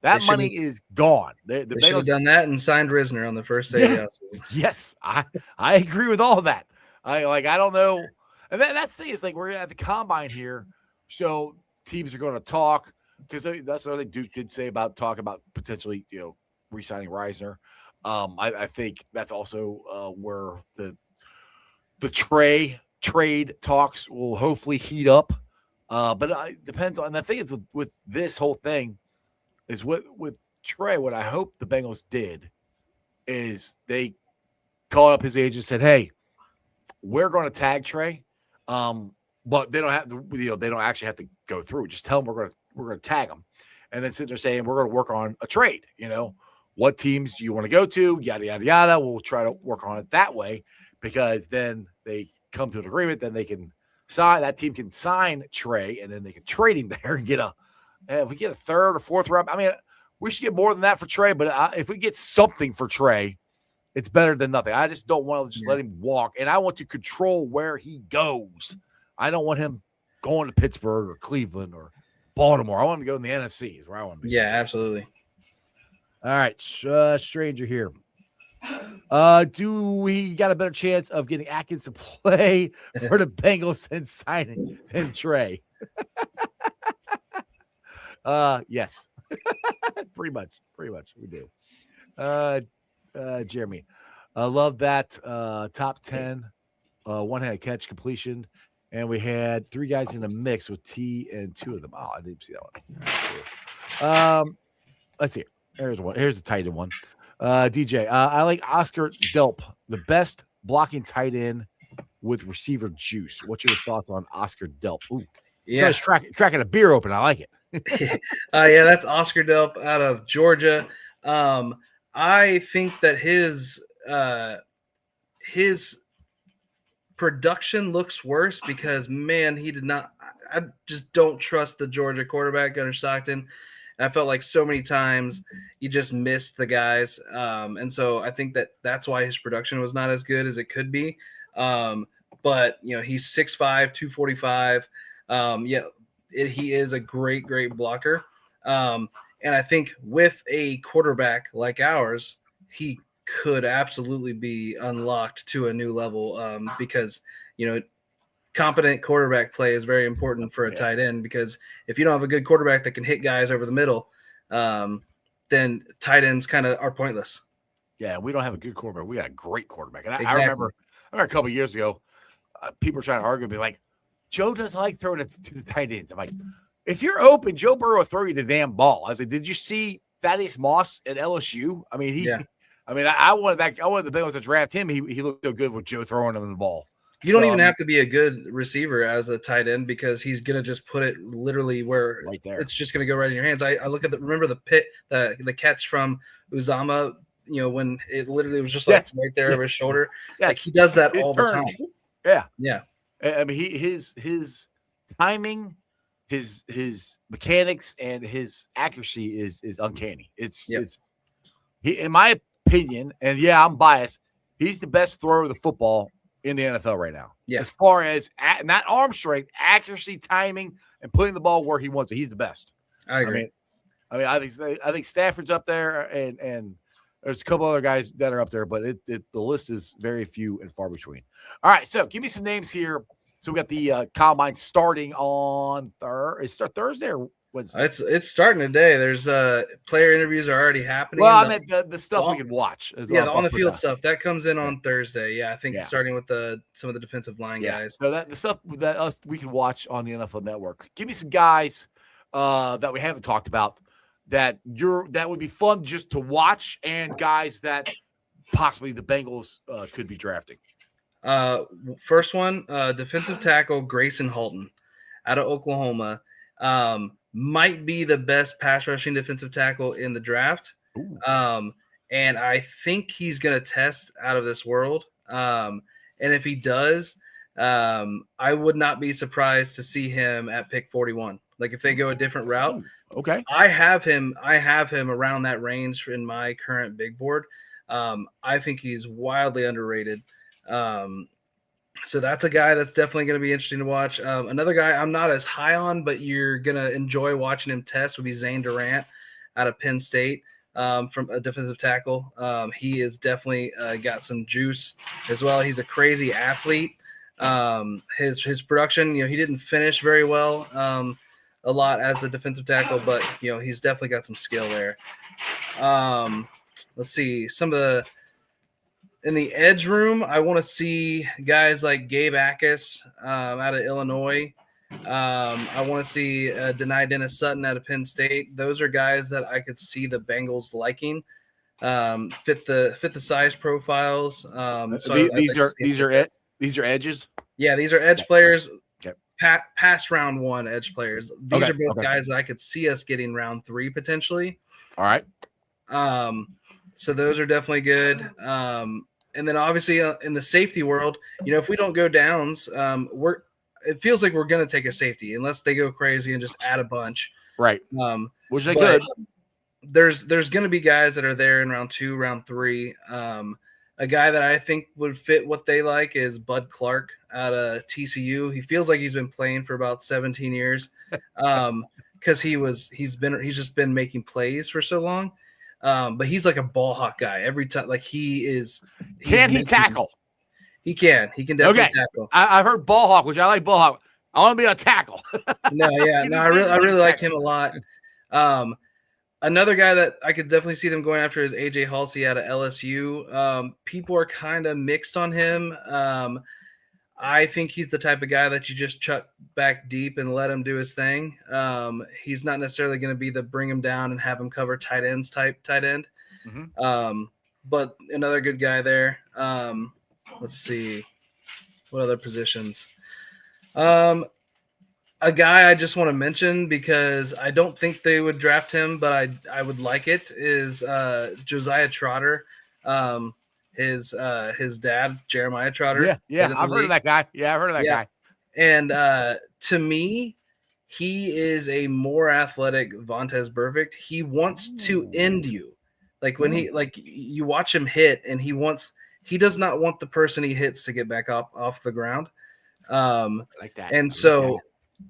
That money is gone. They should have done that and signed Risner on the first day. Yeah. Yes, I agree with all of that. I don't know. And that's the thing is we're at the combine here, so teams are going to talk because that's what Duke did say about potentially re-signing Risner. I think that's also where the trade talks will hopefully heat up. But it depends on the thing is with this whole thing is with Trey. What I hope the Bengals did is they called up his agent and said, "Hey, we're going to tag Trey." But they don't have to, they don't actually have to go through. Just tell them we're going to tag them, and then sit there saying we're going to work on a trade. What teams you want to go to, yada yada yada. We'll try to work on it that way because then they come to an agreement. Then they can sign. That team can sign Trey, and then they can trade him there and get if we get a third or fourth round. I mean, we should get more than that for Trey. But if we get something for Trey, it's better than nothing. I just don't want to just let him walk, and I want to control where he goes. I don't want him going to Pittsburgh or Cleveland or Baltimore. I want him to go in the NFC is where I want to be. Yeah, absolutely. All right, stranger here. Do we got a better chance of getting Atkins to play for the Bengals than signing than Trey? Yes. pretty much we do. Jeremy, I love that top 10 one-handed catch completion, and we had 3 guys in the mix with T and 2 of them. Oh, I didn't see that one. Let's see. Here's one. Here's a tight end one. DJ, I like Oscar Delp, the best blocking tight end with receiver juice. What's your thoughts on Oscar Delp? Ooh, yeah, so cracking a beer open. I like it. Yeah, that's Oscar Delp out of Georgia. I think that his production looks worse because he did not. I just don't trust the Georgia quarterback Gunnar Stockton. I felt like so many times you just missed the guys. And so I think that's why his production was not as good as it could be. But, he's 6'5", 245. He is a great, great blocker. And I think with a quarterback like ours, he could absolutely be unlocked to a new level because, competent quarterback play is very important for a tight end because if you don't have a good quarterback that can hit guys over the middle, then tight ends kind of are pointless. Yeah, we don't have a good quarterback. We got a great quarterback. And I remember a couple of years ago, people were trying to argue, be like, Joe doesn't like throwing it to the tight ends. I'm like, if you're open, Joe Burrow will throw you the damn ball. I was like, did you see Thaddeus Moss at LSU? I mean, I wanted the Bengals to draft him. He looked so good with Joe throwing him the ball. You don't even have to be a good receiver as a tight end because he's going to just put it literally where right there. It's just going to go right in your hands. I look at remember the catch from Uzama, when it literally was just right there over his shoulder. Yes. Like he does that all the time. Yeah. Yeah. I mean, his timing, his mechanics, and his accuracy is uncanny. It's in my opinion, and I'm biased, he's the best thrower of the football in the NFL right now. Yeah. As far as not arm strength, accuracy, timing, and putting the ball where he wants it. He's the best. I agree. I think Stafford's up there, and there's a couple other guys that are up there, but the list is very few and far between. All right, so give me some names here. So we got the combine starting on Thursday or Wednesday. It's starting today. There's player interviews are already happening. Well, I meant the stuff we can watch. Yeah, the on the field stuff that comes in on Thursday. Yeah, I think Yeah. starting with some of the defensive line guys. So the stuff that we can watch on the NFL Network. Give me some guys that we haven't talked about that would be fun just to watch, and guys that possibly the Bengals could be drafting. First one, defensive tackle Grayson Halton out of Oklahoma. Might be the best pass rushing defensive tackle in the draft. And I think he's going to test out of this world. And if he does, I would not be surprised to see him at pick 41. Like if they go a different route. Okay. I have him around that range in my current big board. I think he's wildly underrated. So that's a guy that's definitely going to be interesting to watch. Another guy I'm not as high on, but you're going to enjoy watching him test would be Zane Durant out of Penn State, from a defensive tackle. He is definitely got some juice as well. He's a crazy athlete. His production, he didn't finish very well a lot as a defensive tackle, but he's definitely got some skill there. Let's see in the edge room, I want to see guys like Gabe Akis out of Illinois. I want to see Denai Dennis Sutton out of Penn State. Those are guys that I could see the Bengals liking. Fit the size profiles. These are edges. Yeah, these are edge players. Okay. Past round 1 edge players. These are both guys that I could see us getting round 3 potentially. All right. So those are definitely good. And then obviously in the safety world, if we don't go downs, it feels like we're going to take a safety unless they go crazy and just add a bunch. Right. Which they could. There's going to be guys that are there in round 2, round 3. A guy that I think would fit what they like is Bud Clark out of TCU. He feels like he's been playing for about 17 years because he's just been making plays for so long. But he's like a ball hawk guy every time. Like can he tackle? He can definitely tackle. I've heard ball hawk, which I like ball hawk. I want to be a tackle. No, I really like him a lot. Another guy that I could definitely see them going after is AJ Halsey out of LSU. People are kind of mixed on him. I think he's the type of guy that you just chuck back deep and let him do his thing. He's not necessarily going to be the bring him down and have him cover tight ends type tight end. Mm-hmm. But another good guy there. Let's see. What other positions? A guy I just want to mention because I don't think they would draft him, but I would like it, is Josiah Trotter. His dad, Jeremiah Trotter. Yeah, I've heard of that guy. Yeah, I've heard of that guy. And to me, he is a more athletic Vontaze Burfict. He wants to end you. Like when you watch him hit, and he does not want the person he hits to get back off the ground. Like that. And so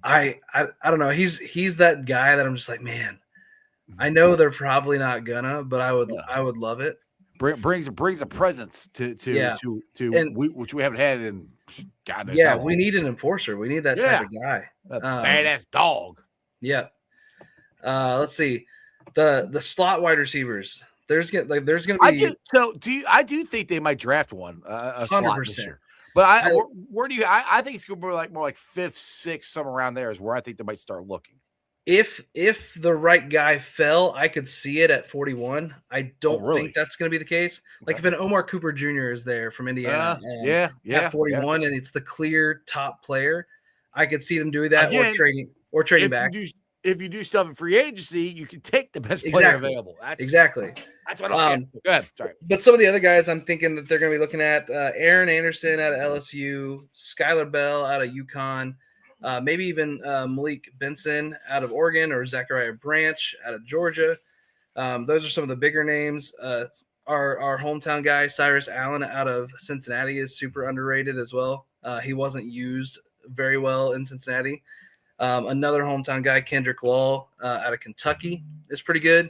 I don't know. He's that guy that I'm just like, man, I know they're probably not gonna, but I would love it. Brings a presence to which we haven't had in God knows how long. We need an enforcer. We need that type of guy. A badass dog. Yeah. Let's see. The slot wide receivers. There's gonna be. I do think they might draft one. 100%. This year. But where do you? I think it's going to be more like 5th, 6th, somewhere around there is where I think they might start looking. If the right guy fell, I could see it at 41. I don't think that's going to be the case. Like if an Omar Cooper Jr. is there from Indiana, at 41, and it's the clear top player, I could see them doing that. Again, or trading back. If you do stuff in free agency, you can take the best player available. Exactly. That's what I'm Go ahead. Sorry. But some of the other guys I'm thinking that they're going to be looking at, Aaron Anderson out of LSU, Skylar Bell out of UConn, maybe even Malik Benson out of Oregon, or Zachariah Branch out of Georgia. Those are some of the bigger names. our hometown guy, Cyrus Allen out of Cincinnati, is super underrated as well. He wasn't used very well in Cincinnati. Another hometown guy, Kendrick Law out of Kentucky, is pretty good.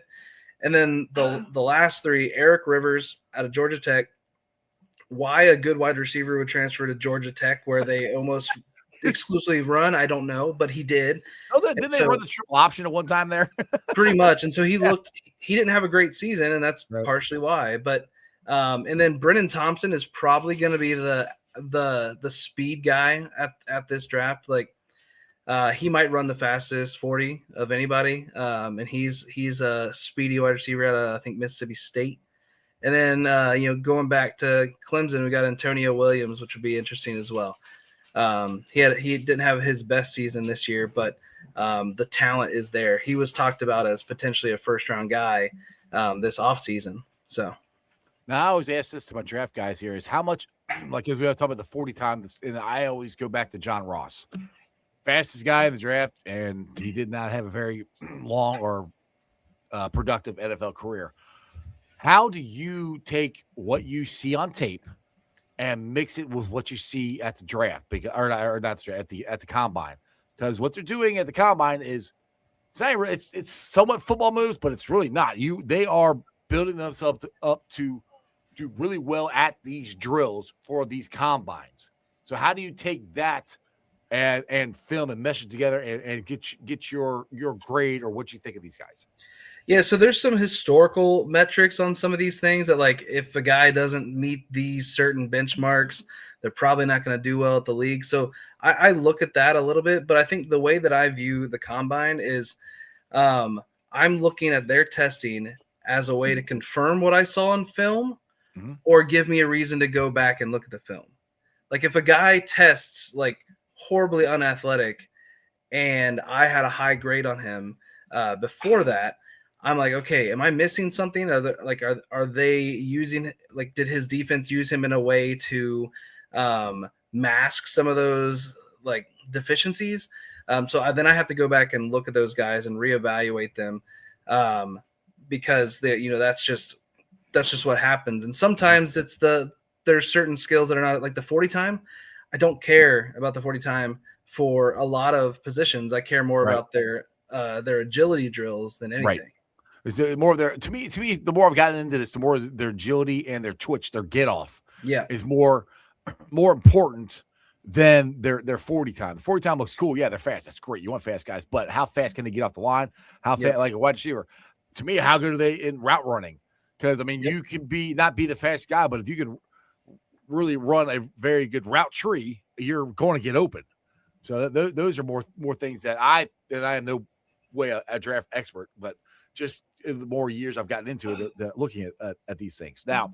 And then the last three, Eric Rivers out of Georgia Tech. Why a good wide receiver would transfer to Georgia Tech where they almost exclusively run, I don't know, but he did. Oh, didn't they run the triple option at one time there? Pretty much. And so he didn't have a great season, and that's partially why. But and then Brennan Thompson is probably going to be the speed guy at this draft. Like he might run the fastest 40 of anybody. And he's a speedy wide receiver out of, I think, Mississippi State. And then, going back to Clemson, we got Antonio Williams, which would be interesting as well. He didn't have his best season this year, but the talent is there. He was talked about as potentially a first-round guy this offseason. So now I always ask this to my draft guys here is how much, like as we were talking about the 40 times, and I always go back to John Ross, fastest guy in the draft, and he did not have a very long or productive NFL career. How do you take what you see on tape and mix it with what you see at the draft, or not the draft, at the combine? Because what they're doing at the combine is it's somewhat football moves, but it's really not. They are building themselves up to do really well at these drills for these combines. So how do you take that and film and mesh it together and get your grade or what you think of these guys? Yeah, so there's some historical metrics on some of these things that, like, if a guy doesn't meet these certain benchmarks, they're probably not going to do well at the league. So I look at that a little bit, but I think the way that I view the combine is I'm looking at their testing as a way to confirm what I saw in film or give me a reason to go back and look at the film. Like if a guy tests like horribly unathletic and I had a high grade on him before that, I'm like, okay, am I missing something? Are they using, like, did his defense use him in a way to mask some of those like deficiencies? So then I have to go back and look at those guys and reevaluate them because that's just what happens. And sometimes there's certain skills that are not, like the 40 time. I don't care about the 40 time for a lot of positions. I care more about their agility drills than anything. Right. Is there more of their to me, the more I've gotten into this, the more their agility and their twitch, their get off is more important than their 40 time. The 40 time looks cool. Yeah, they're fast. That's great. You want fast guys, but how fast can they get off the line? How fast, like a wide receiver? To me, how good are they in route running? Because I mean, you can not be the fast guy, but if you can really run a very good route tree, you're going to get open. So those are more things that I am no way a draft expert, but just in the more years I've gotten into it, looking at these things. Now,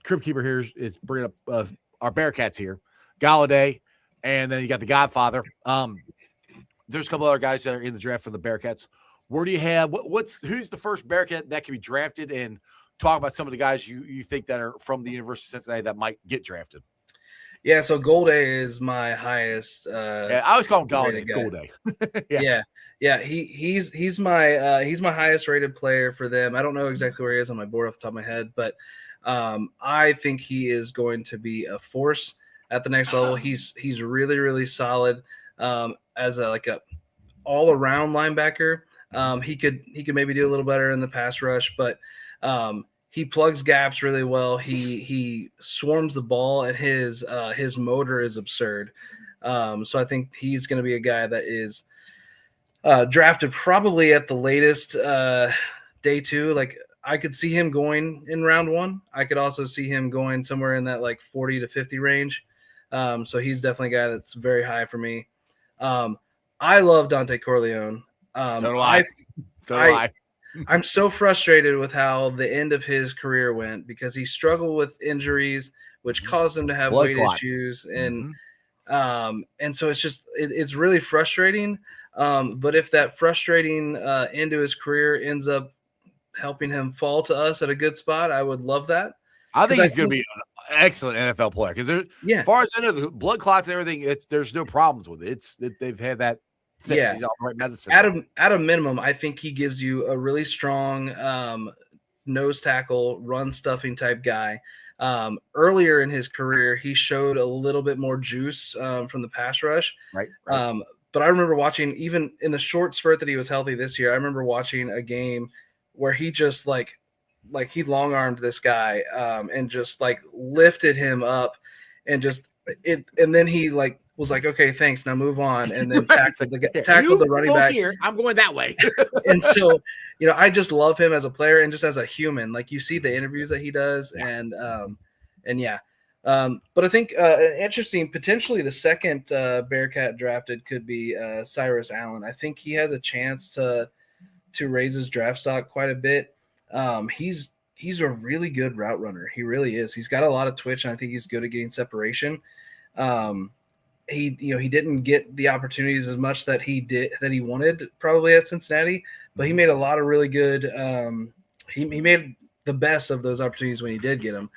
Crib Keeper here is bringing up our Bearcats here, Galladay, and then you got the Godfather. There's a couple other guys that are in the draft for the Bearcats. Where do you have who's the first Bearcat that can be drafted? And talk about some of the guys you think that are from the University of Cincinnati that might get drafted. Yeah, so Golday is my highest. I always call him Galladay. Golday. Yeah. He's my highest rated player for them. I don't know exactly where he is on my board off the top of my head, but I think he is going to be a force at the next level. He's really, really solid as a all around linebacker. He could maybe do a little better in the pass rush, but he plugs gaps really well. He swarms the ball, and his motor is absurd. So I think he's going to be a guy that is drafted probably at the latest day 2. Like I could see him going in round 1. I could also see him going somewhere in that like 40 to 50 range. So he's definitely a guy that's very high for me. I love Dante Corleone. So do I. I'm so frustrated with how the end of his career went because he struggled with injuries, which caused him to have weight issues. And so it's really frustrating. But if that frustrating end of his career ends up helping him fall to us at a good spot, I would love that. I think he's going to be an excellent NFL player because as far as I know, the blood clots and everything, there's no problems with it. They've had that. He's on the right medicine. At a minimum, I think he gives you a really strong nose tackle, run stuffing type guy. Earlier in his career, he showed a little bit more juice from the pass rush. Right. But I remember watching, even in the short spurt that he was healthy this year, I remember watching a game where he just like he long armed this guy and just like lifted him up and just and then he like was like, okay, thanks, now move on, and then tackled the running back. Here, I'm going that way. And so, I just love him as a player and just as a human. Like, you see the interviews that he does, and yeah. But I think interesting, potentially the second Bearcat drafted could be Cyrus Allen. I think he has a chance to raise his draft stock quite a bit. He's a really good route runner. He really is. He's got a lot of twitch, and I think he's good at getting separation. He didn't get the opportunities as much that he wanted probably at Cincinnati, but he made a lot of really good. He made the best of those opportunities when he did get them.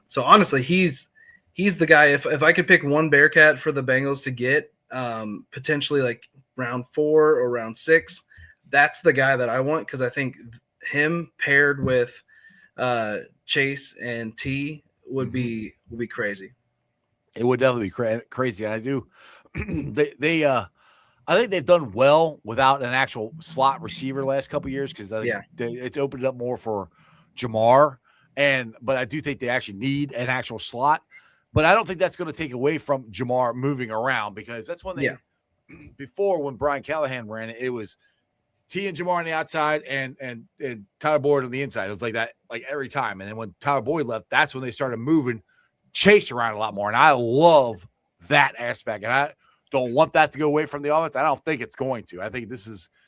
So honestly, he's the guy. If I could pick one Bearcat for the Bengals to get, potentially like round 4 or round 6, that's the guy that I want, because I think him paired with Chase and T would be crazy. It would definitely be crazy, and I do. I think they've done well without an actual slot receiver the last couple of years, because it's opened up more for Jamar. But I do think they actually need an actual slot. But I don't think that's going to take away from Jamar moving around, because that's one thing. Before, when Brian Callahan ran it, it was T and Jamar on the outside and Tyler Boyd on the inside. It was like that, like every time. And then when Tyler Boyd left, that's when they started moving Chase around a lot more. And I love that aspect. And I don't want that to go away from the offense. I don't think it's going to. I think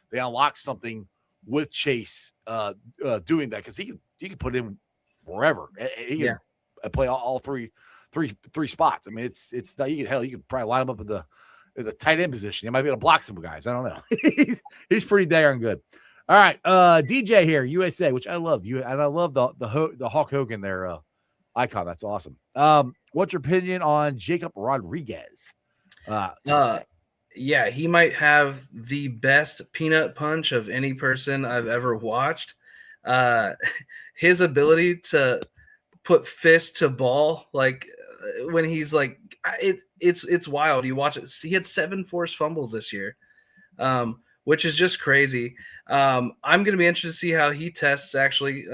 they unlock something with Chase doing that, because he can put him wherever. He can play all three spots. I mean, it's you can probably line him up in the tight end position. He might be able to block some guys. I don't know. he's pretty darn good. All right, DJ here, USA, which I love you, and I love the Hulk Hogan there icon. That's awesome. What's your opinion on Jacob Rodriguez? Yeah, he might have the best peanut punch of any person I've ever watched. His ability to put fist to ball, like when he's like, it's wild. You watch it. He had 7 forced fumbles this year, which is just crazy. I'm going to be interested to see how he tests actually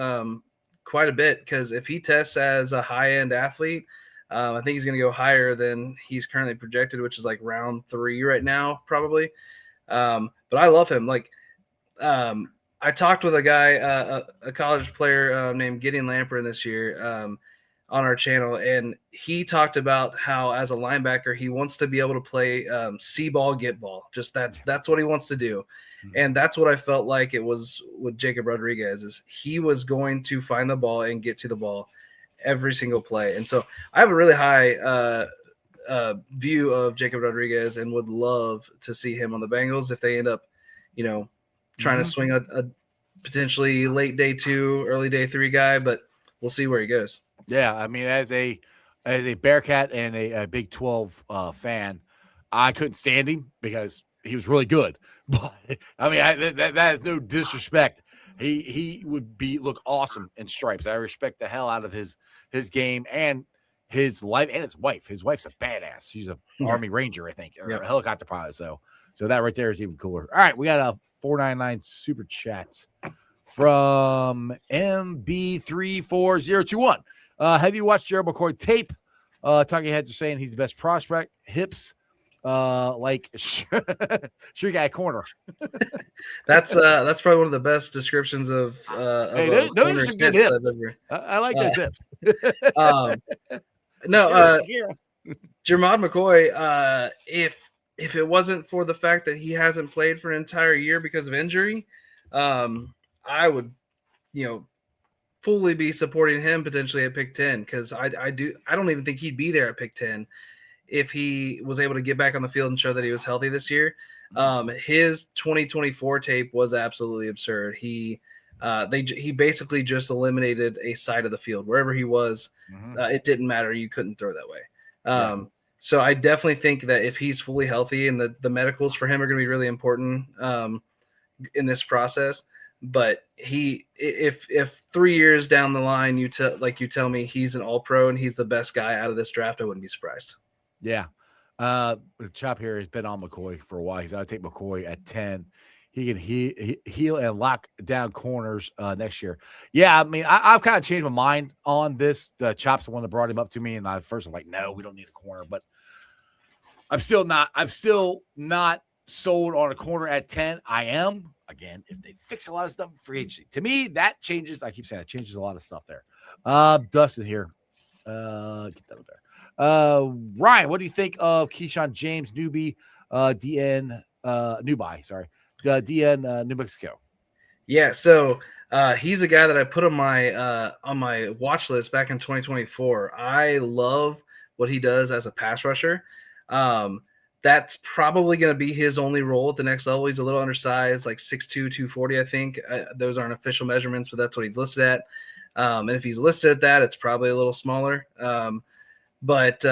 quite a bit, because if he tests as a high-end athlete, I think he's going to go higher than he's currently projected, which is like round 3 right now, probably. But I love him. Like, I talked with a guy, a college player named Gideon Lamper this year on our channel, and he talked about how as a linebacker he wants to be able to play see ball, get ball. Just that's what he wants to do. And that's what I felt like it was with Jacob Rodriguez, is he was going to find the ball and get to the ball every single play. And so I have a really high view of Jacob Rodriguez, and would love to see him on the Bengals if they end up, trying to swing a potentially late day 2, early day 3 guy, but we'll see where he goes. Yeah, I mean, as a Bearcat and a Big 12 fan, I couldn't stand him because he was really good. But I mean, that is no disrespect. He would look awesome in stripes. I respect the hell out of his game and his life and his wife. His wife's a badass. She's an Army Ranger, I think, or a helicopter pilot. So that right there is even cooler. All right, we got a 499 super chat from MB34021. Have you watched Gerald McCoy tape? Talking heads are saying he's the best prospect. Hips, like Shriek Guy Corner. That's probably one of the best descriptions of hey, those are some good hips. I like those hips. Jermod McCoy, if it wasn't for the fact that he hasn't played for an entire year because of injury, I would, fully be supporting him potentially at pick 10, because I don't even think he'd be there at pick 10 if he was able to get back on the field and show that he was healthy this year. His 2024 tape was absolutely absurd. He basically just eliminated a side of the field wherever he was. It didn't matter. You couldn't throw that way. So I definitely think that if he's fully healthy, and the medicals for him are going to be really important in this process, But if 3 years down the line you tell me he's an all-pro and he's the best guy out of this draft, I wouldn't be surprised. Yeah. Chop here has been on McCoy for a while. He's got to take McCoy at 10. He can heal and lock down corners next year. Yeah, I mean, I've kind of changed my mind on this. Chop's the one that brought him up to me, and I first was like, no, we don't need a corner. But I'm still not sold on a corner at 10. I am. Again, if they fix a lot of stuff in free agency. To me, that changes. I keep saying it changes a lot of stuff there. Dustin here. Get that up there. Ryan, what do you think of Keyshawn James, newbie, DN, newbie, sorry, DN, New Mexico? Yeah, so he's a guy that I put on my watch list back in 2024. I love what he does as a pass rusher. That's probably going to be his only role at the next level. He's a little undersized, like 6'2", 240, I think. Those aren't official measurements, but that's what he's listed at. And if he's listed at that, it's probably a little smaller. But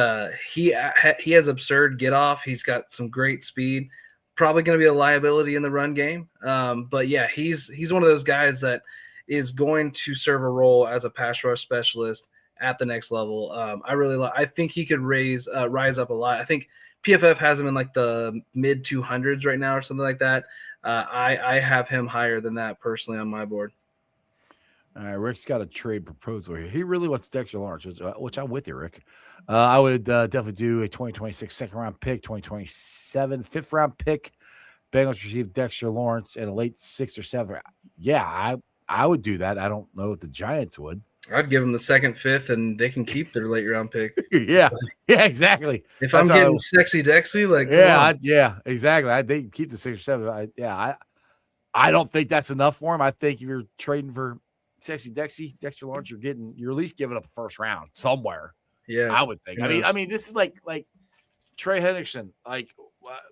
he has absurd get off. He's got some great speed. Probably going to be a liability in the run game. But yeah, he's one of those guys that is going to serve a role as a pass rush specialist at the next level. I think he could rise up a lot. I think PFF has him in like the mid 200s right now or something like that. I have him higher than that personally on my board. All right, Rick's got a trade proposal here. He really wants Dexter Lawrence, which I'm with you, Rick. I would definitely do a 2026 second-round pick, 2027 fifth-round pick. Bengals receive Dexter Lawrence in a late 6th or 7th. Yeah, I would do that. I don't know if the Giants would. I'd give them the 2nd, 5th, and they can keep their late-round pick. yeah, exactly. If I'm getting sexy Dexy, like exactly. They keep the 6 or 7. I don't think that's enough for him. I think if you're trading for sexy Dexter Lawrence, you're at least giving up a first round somewhere. Yeah, I would think. I mean, this is like Trey Hendrickson. Like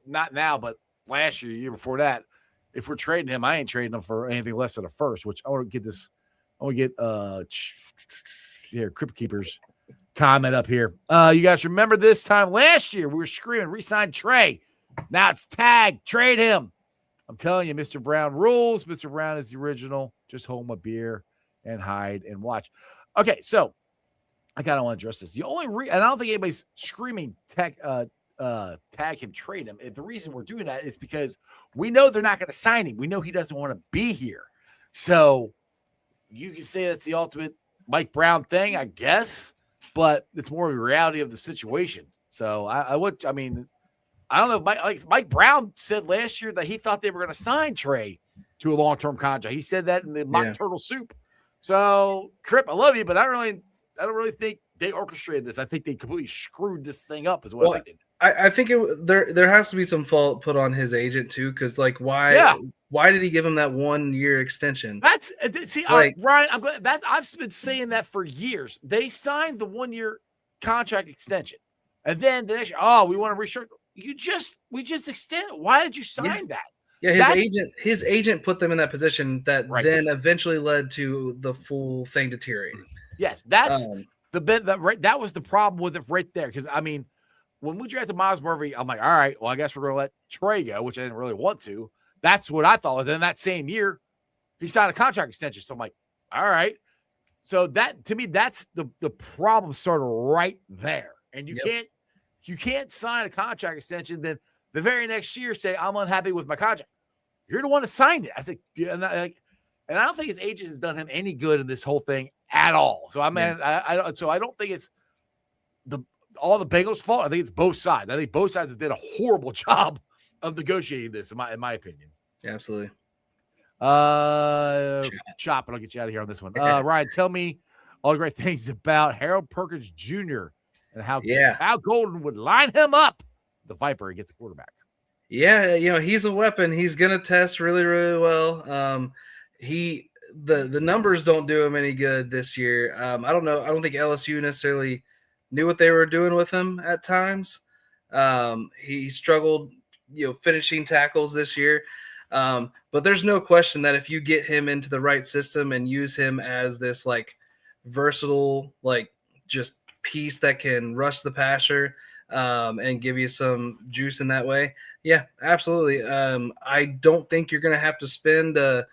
not now, but last year, year before that. If we're trading him, I ain't trading him for anything less than a first. Which I want to get this. I want to get here Crypt Keepers comment up here. You guys remember this time last year we were screaming re-sign Trey. Now it's tag, trade him. I'm telling you, Mr. Brown rules. Mr. Brown is the original. Just hold my beer and hide and watch. Okay, so I kind of want to address this. The only and I don't think anybody's screaming tag him, trade him. The reason we're doing that is because we know they're not going to sign him. We know he doesn't want to be here. So you can say that's the ultimate Mike Brown thing, I guess, but it's more of the reality of the situation. So I don't know if Mike Brown said last year that he thought they were going to sign Trey to a long-term contract. He said that in the mock turtle soup. So, Crip, I love you, but I don't really think they orchestrated this. I think they completely screwed this thing up is what I think. I think there has to be some fault put on his agent too, because like why did he give him that 1 year extension? Ryan, I'm glad that I've been saying that for years. They signed the 1 year contract extension, and then the next year, we want to restructure. We just extended. Why did you sign that? Yeah, his agent put them in that position that then eventually led to the full thing deteriorating. Yes, that's that was the problem with it right there. Because I mean, when we drafted Miles Murphy, I'm like, all right, well, I guess we're going to let Trey go, which I didn't really want to. That's what I thought. And then that same year, he signed a contract extension. So I'm like, all right. So that to me, that's the problem started right there. And you can't sign a contract extension, then the very next year say, I'm unhappy with my contract. You're the one that signed it. I said, and I don't think his agent has done him any good in this whole thing at all. So I don't think it's all the Bengals' fault. I think it's both sides. I think both sides did a horrible job of negotiating this, in my opinion. Absolutely. Chop, and I'll get you out of here on this one. Ryan, tell me all the great things about Harold Perkins Jr. and how Golden would line him up, the Viper, and get the quarterback. Yeah, he's a weapon. He's gonna test really, really well. The numbers don't do him any good this year. I don't know. I don't think LSU necessarily knew what they were doing with him at times. He struggled, finishing tackles this year. But there's no question that if you get him into the right system and use him as this like versatile, like just piece that can rush the passer and give you some juice in that way. Yeah, absolutely. I don't think you're going to have to spend a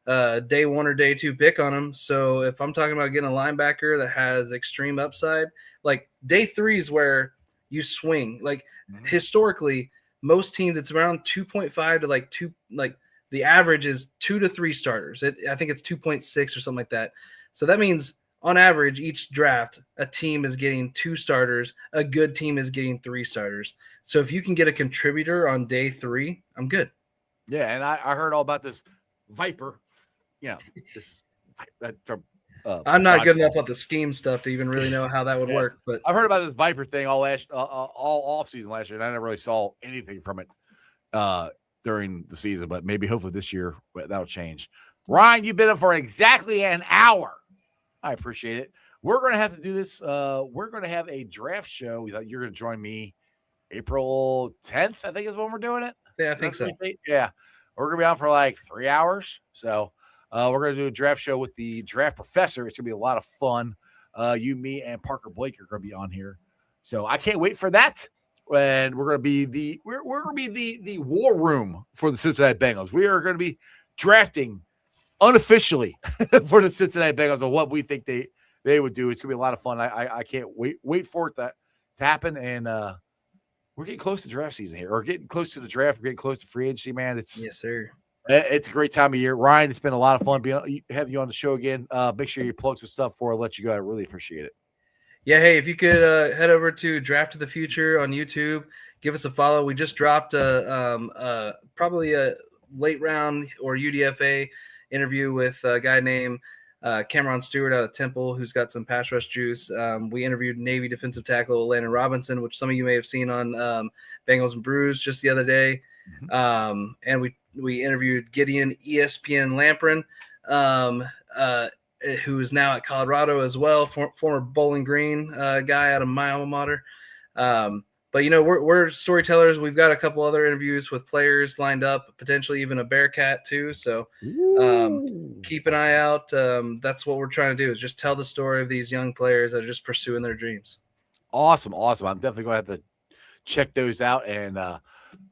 day 1 or day 2 pick on him. So if I'm talking about getting a linebacker that has extreme upside, like day 3 is where you swing. Like historically, most teams it's around 2.5 to like 2, like the average is 2 to 3 starters. I think it's 2.6 or something like that. So that means on average, each draft, a team is getting 2 starters. A good team is getting 3 starters. So if you can get a contributor on day 3, I'm good. Yeah, and I heard all about this Viper. This I'm not good enough at the scheme stuff to even really know how that would work. But I've heard about this Viper thing all off season last year, and I never really saw anything from it during the season. But maybe hopefully this year that'll change. Ryan, you've been up for exactly an hour. I appreciate it. We're going to have to do this. We're going to have a draft show. You're going to join me April 10th, I think is when we're doing it. Yeah, I think so. Yeah. We're going to be on for like 3 hours. So we're going to do a draft show with the draft professor. It's going to be a lot of fun. You, me, and Parker Blake are going to be on here. So I can't wait for that. And we're going to be we're going to be the war room for the Cincinnati Bengals. We are going to be drafting unofficially for the Cincinnati Bengals on what we think they would do. It's gonna be a lot of fun. I can't wait for it to happen. And we're getting close to draft season here, or getting close to the draft. We're getting close to free agency, man. Yes, sir. It's a great time of year. Ryan, it's been a lot of fun have you on the show again. Make sure you plug some stuff before I let you go. I really appreciate it. Yeah, hey, if you could head over to Draft of the Future on YouTube, give us a follow. We just dropped probably a late round or UDFA interview with a guy named Cameron Stewart out of Temple, who's got some pass rush juice. We interviewed Navy defensive tackle Landon Robinson, which some of you may have seen on Bengals and Brews just the other day. And we interviewed Gideon ESPN Lamprin, who is now at Colorado as well, former Bowling Green guy out of my alma mater. But, we're storytellers. We've got a couple other interviews with players lined up, potentially even a Bearcat too. So keep an eye out. That's what we're trying to do, is just tell the story of these young players that are just pursuing their dreams. Awesome. I'm definitely going to have to check those out. And I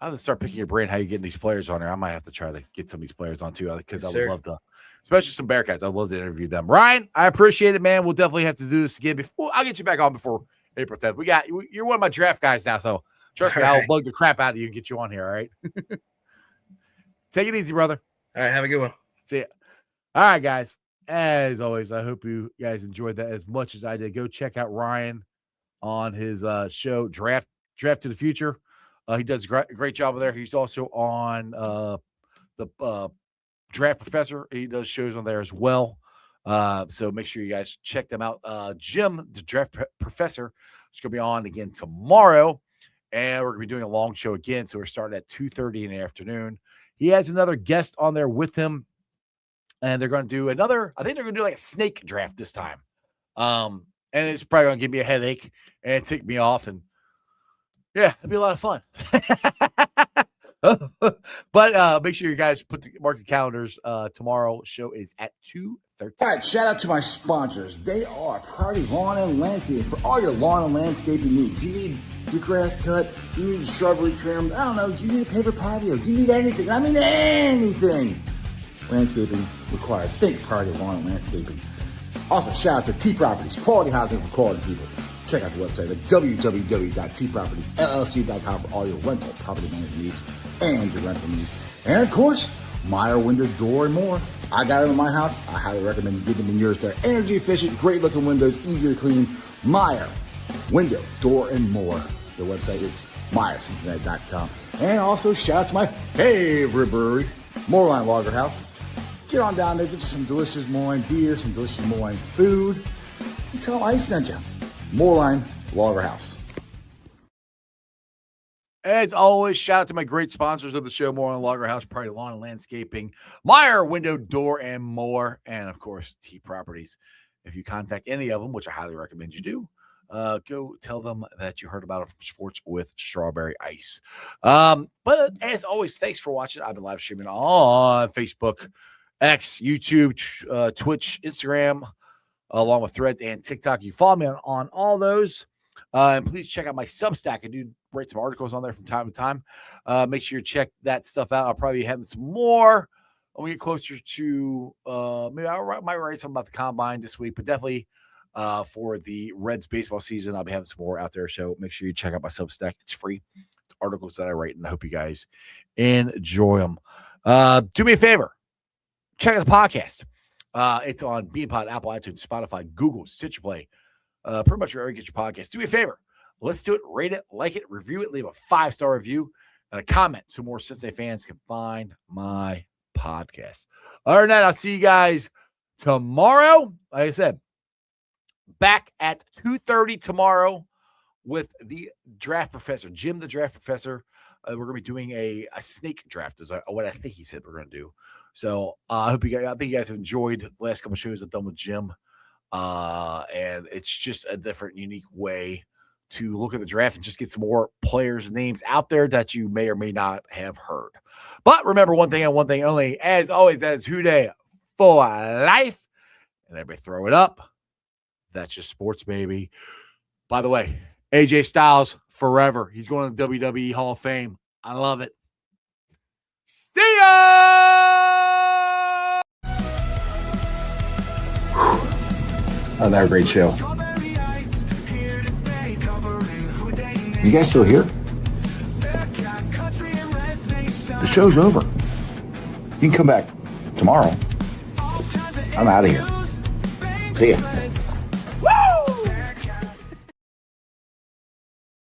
have to start picking your brain how you getting these players on there. I might have to try to get some of these players on too, because I would love to, especially some Bearcats. I'd love to interview them. Ryan, I appreciate it, man. We'll definitely have to do this again. I'll get you back on before April 10th. You're one of my draft guys now, so trust me, I'll bug the crap out of you and get you on here, all right? Take it easy, brother. All right, have a good one. See ya. All right, guys. As always, I hope you guys enjoyed that as much as I did. Go check out Ryan on his show, Draft to the Future. He does a great job there. He's also on the Draft Professor. He does shows on there as well. So make sure you guys check them out. Jim, the Draft Professor, is going to be on again tomorrow, and we're going to be doing a long show again. So we're starting at 2:30 in the afternoon. He has another guest on there with him, and they're going to do another. I think they're going to do like a snake draft this time. And it's probably going to give me a headache and take me off, and yeah, it'll be a lot of fun. But make sure you guys mark your calendars. Tomorrow show is at 2:30. All right, shout out to my sponsors. They are Party Lawn and Landscaping for all your lawn and landscaping needs. You need your grass cut, you need shrubbery trimmed, I don't know, you need a paper patio, you need anything. I mean anything. Landscaping required. Think Party Lawn and Landscaping. Also, shout out to T Properties, quality housing for quality people. Check out the website at www.tpropertiesllc.com for all your rental property management needs and your rental needs. And of course, Meyer Window, Door, and more. I got them in my house. I highly recommend you get them in yours. They're energy efficient, great looking windows, easy to clean. Meyer Window, Door, and more. Their website is MeyerCincinnati.com. And also shout out to my favorite brewery, Moorline Lager House. Get on down there, get you some delicious Moorline beer, some delicious Moorline food. And tell them I sent you. Moorline Lager House. As always, shout out to my great sponsors of the show, Moorline Lager House, Party Lawn and Landscaping, Meyer Window, Door, and more. And, of course, T Properties. If you contact any of them, which I highly recommend you do, go tell them that you heard about it from Sports with Strawberry Ice. But as always, thanks for watching. I've been live streaming on Facebook, X, YouTube, Twitch, Instagram, along with Threads and TikTok. You follow me on all those. And please check out my Substack. I do write some articles on there from time to time. Make sure you check that stuff out. I'll probably be having some more when we get closer to maybe might write something about the combine this week, but definitely for the Reds baseball season, I'll be having some more out there. So make sure you check out my Substack. It's free. It's articles that I write, and I hope you guys enjoy them. Do me a favor. Check out the podcast. It's on BeanPod, Apple, iTunes, Spotify, Google, Stitcher Play. Pretty much wherever you get your podcast. Do me a favor. Let's do it. Rate it, like it, review it, leave a 5-star review and a comment so more Cincinnati fans can find my podcast. Other than that, I'll see you guys tomorrow. Like I said, back at 2:30 tomorrow with the draft professor, Jim, the draft professor. We're going to be doing a snake draft, is what I think he said we're going to do. So I think you guys have enjoyed the last couple of shows I've done with Jim. And it's just a different, unique way to look at the draft and just get some more players' names out there that you may or may not have heard. But remember one thing and one thing only, as always, that is Who Dey for life. And everybody throw it up. That's just sports, baby. By the way, AJ Styles forever. He's going to the WWE Hall of Fame. I love it. See ya! Another great show. You guys still here? The show's over. You can come back tomorrow. I'm out of here. See ya.